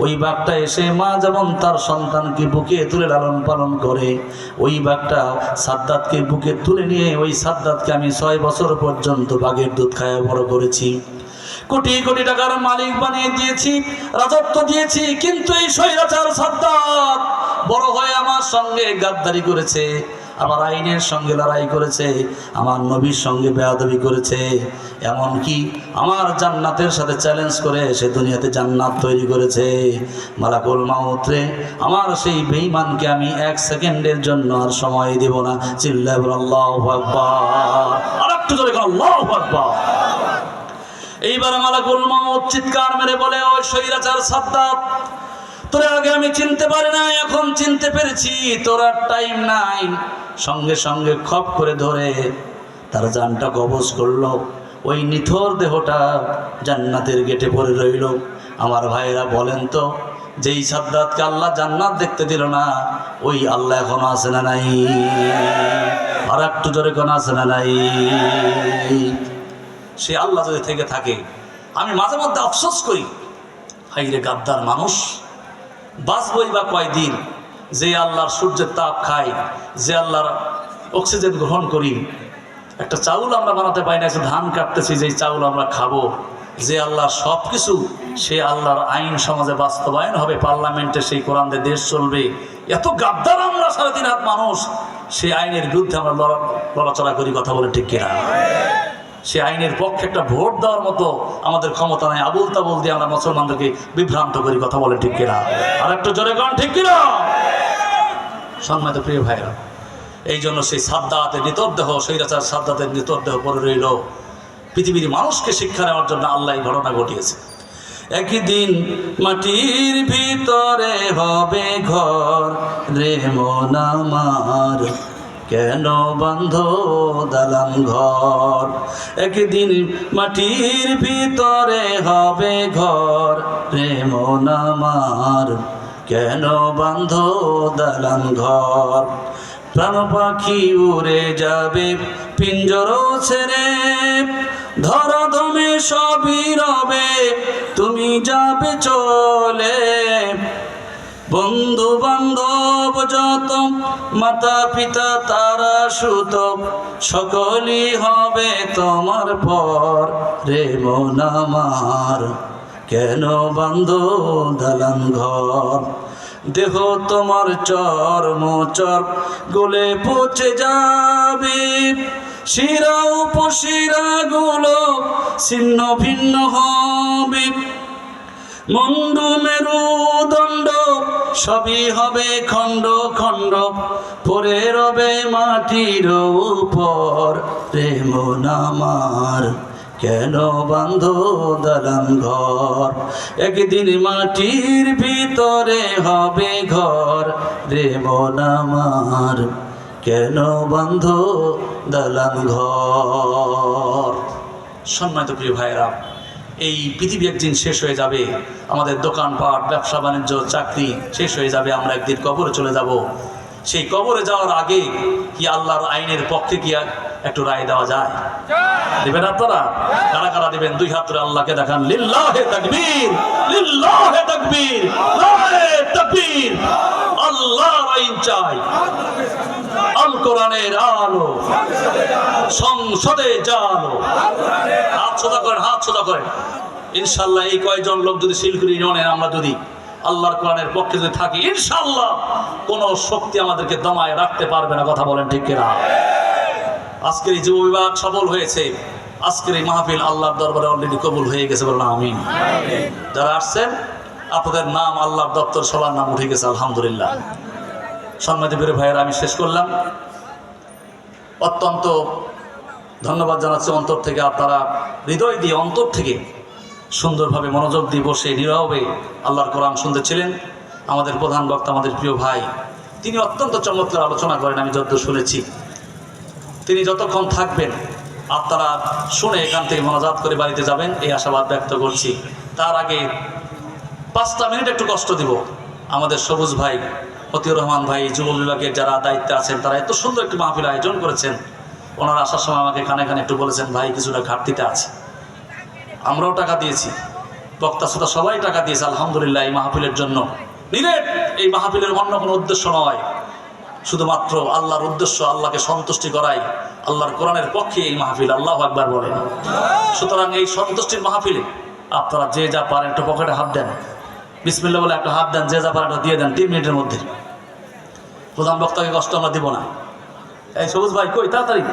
ওই বাঘটা এসে মা যেমন তার সন্তানকে বুকে তুলে লালন পালন করে, ওই বাঘটা সাদ্দাতকে বুকে তুলে নিয়ে ওই সাদ্দাতকে আমি 6 বছর পর্যন্ত বাঘের দুধ খাওয়া বড় করেছি, কোটি কোটি টাকার মালিক বানিয়ে দিয়েছি, রাজত্ব দিয়েছি। কিন্তু এই স্বৈরাচার সাদ্দাত বড় হয়ে আমার সঙ্গে গাদ্দারি করেছে, আমার আইনের সঙ্গে লড়াই করেছে, আমার নবীর সঙ্গে বেয়াদবি করেছে, এমনকি আমার জান্নাতের সাথে চ্যালেঞ্জ করে সে দুনিয়াতে জান্নাত তৈরি করেছে। মালাকুল মউত রে, আমার সেই বেঈমানকে আমি 1 সেকেন্ডের জন্য আর সময় দেব না। চিল্লায় বলো, আল্লাহু আকবার। আর একটু জোরে বলো, আল্লাহু আকবার। এইবার মালাকুল মউত চিৎকার মেরে বলে, ওই স্বৈরাচার সাদ্দাত, তোরা আগে আমি চিনতে পারি না, এখন চিনতে পেরেছি, তোর আর টাইম নাই। সঙ্গে সঙ্গে খপ করে ধরে তার জানটা কবজ করলো, ওই নিথর দেহটা জান্নাতের গেটে পড়ে রইল। আমার ভাইরা বলেন তো, যেই সাদ্দাতকে আল্লাহ জান্নাত দেখতে দিল না, ওই আল্লাহ এখনো আছে না নাই? আর একটু জোরে কোন আছে না নাই? সে আল্লাহ যদি থেকে থাকে, আমি মাঝে মধ্যে আফসোস করি, হাইরে গাদ্দার মানুষ, বাঁচবই বা কয়দিন? যে আল্লাহর সূর্যের তাপ খাই, যে আল্লাহর অক্সিজেন গ্রহণ করি, একটা চাউল আমরা বানাতে পাই না, একটা ধান কাটতেছি, যেই চাউল আমরা খাবো, যে আল্লাহর সব কিছু, সে আল্লাহর আইন সমাজে বাস্তবায়ন হবে, পার্লামেন্টে সেই কোরআন দিয়ে দেশ চলবে। এত গাদ্দার আমরা 3.5 হাত মানুষ, সেই আইনের বিরুদ্ধে আমরা লড়াচড়া করি, কথা বলে ঠিক কিনা? সে আইনের পক্ষে একটা ভোট দেওয়ার মতো আমাদের ক্ষমতা নাই, আবুল তাবুল দিয়ে আমরা মুসলমানদেরকে বিভ্রান্ত করি, কথা বলে ঠিক কিনা? আর একটু জোরে গান ঠিক কিনা? সম্মানিত প্রিয় ভাইরা, এই জন্য সেই সাদ্দাতের নিতরদেহ, স্বৈরাচার সাদ্দাতের নিতরদেহ পড়ে রইল। পৃথিবীর মানুষকে শিক্ষা নেওয়ার জন্য আল্লাহ এই ঘটনা ঘটিয়েছে। একদিন মাটির ভিতরে হবে ঘর রে মন আমার, কেন বন্ধ দালান ঘর? একদিন মাটির ভিতরে হবে ঘর রে মন আমার, কেন বন্ধ দালান ঘর? প্রাণ পাখি উড়ে যাবে পিঞ্জর ছেড়ে, ধরাধমে সবই রবে তুমি যাবে চলে। বন্ধু বান্ধব যত, মাতা পিতা তারা সুত, সকলই হবে তোমার পর রে মন আমার। কেন বান্ধ দালান ঘর, দেহ তোমার চর্মচর গলে পচে যাবে, শিরা উপশিরা গুলো ছিন্ন ভিন্ন হবে, মুন্ড মেরুদণ্ড সবই হবে খণ্ড খণ্ড, পড়ে রবে মাটির উপর রে মন আমার। কেন বান্ধ দালান ঘর, একদিন মাটির ভিতরে হবে ঘর রে মন আমার। কেন বান্ধ দালান ঘর। সম্মানিত প্রিয় ভাইয়েরা, এই পৃথিবী একদিন শেষ হয়ে যাবে, আমাদের দোকানপাট, ব্যবসা বাণিজ্য, চাকরি শেষ হয়ে যাবে, আমরা একদিন কবরে চলে যাব। সেই কবরে যাওয়ার আগে কি আল্লাহর আইনের পক্ষে কি একটু রায় দেওয়া যায়? দেবেন আপনারা? কারা কারা দেবেন? দুই হাত ধরে আল্লাহকে দেখান। লিল্লাহে তাকবীর, লিল্লাহে তাকবীর, নারে তাকবীর। আল্লাহর আইন চাই, আল কোরআনের আলো, সংসদে জালো। হাত সোজা করেন, হাত সোজা করেন। ইনশাআল্লাহ এই কয়জন লোক যদি শিলকুড়ি ইউনিয়নের আমরা যদি আল্লাহর কোরআনের পক্ষে যদি থাকি, ইনশাআল্লাহ কোন শক্তি আমাদেরকে দমায় রাখতে পারবে না। কথা বলেন ঠিক কিনা? আজকের এই যুব বিভাগ সফল হয়েছে, আজকের এই মাহফিল আল্লাহর দরবারে অলরেডি কবুল হয়ে গেছে, বলেন আমিন। যারা আসছেন আপনাদের নাম আল্লাহর দপ্তর সবার নাম উঠে গেছে, আলহামদুলিল্লাহ। সম্মানিত প্রিয় ভাইয়েরা, আমি শেষ করলাম। অত্যন্ত ধন্যবাদ জানাচ্ছি অন্তর থেকে। আপনারা হৃদয় দিয়ে অন্তর থেকে সুন্দরভাবে মনোযোগ দিয়ে বসে নীরবে আল্লাহর কোরআন শুনতেছিলেন। আমাদের প্রধান বক্তা, আমাদের প্রিয় ভাই, তিনি অত্যন্ত চমৎকার আলোচনা করেন। আমি যতদূর শুনেছি, তিনি যতক্ষণ থাকবেন আপনারা শুনে এখান থেকে মনোজাত করে বাড়িতে যাবেন, এই আশাবাদ ব্যক্ত করছি। তার আগে 5টা মিনিট একটু কষ্ট দিব। আমাদের সবুজ ভাই, মতিউর রহমান ভাই, যুব বিভাগের যারা দায়িত্বে আছেন, তারা এত সুন্দর একটি মাহফিল আয়োজন করেছেন। ওনারা আসার সময় আমাকে কানে কানে একটু বলেছেন, ভাই কিছুটা ঘাটতিতে আছে। আমরাও টাকা দিয়েছি, বক্তা শ্রোতা সবাই টাকা দিয়েছে, আলহামদুলিল্লাহ। এই মাহফিলের জন্য নিরেট, এই মাহফিলের অন্য কোনো উদ্দেশ্য নয়, শুধুমাত্র আল্লাহর উদ্দেশ্য, আল্লাহকে সন্তুষ্টি করাই, আল্লাহর কোরআনের পক্ষে এই মাহফিল। আল্লাহু আকবার বলেন। সুতরাং এই সন্তুষ্টির মাহফিলে আপনারা যে যা পারেন একটু পকেটে হাত দেন, বিসমিল্লাহ বলে একটা হাত দেন, যে যা পারেন দিয়ে দেন 3 মিনিটের মধ্যে। প্রধান বক্তাকে কষ্ট আমরা দিব না। এই সবুজ ভাই কই, তাড়াতাড়ি।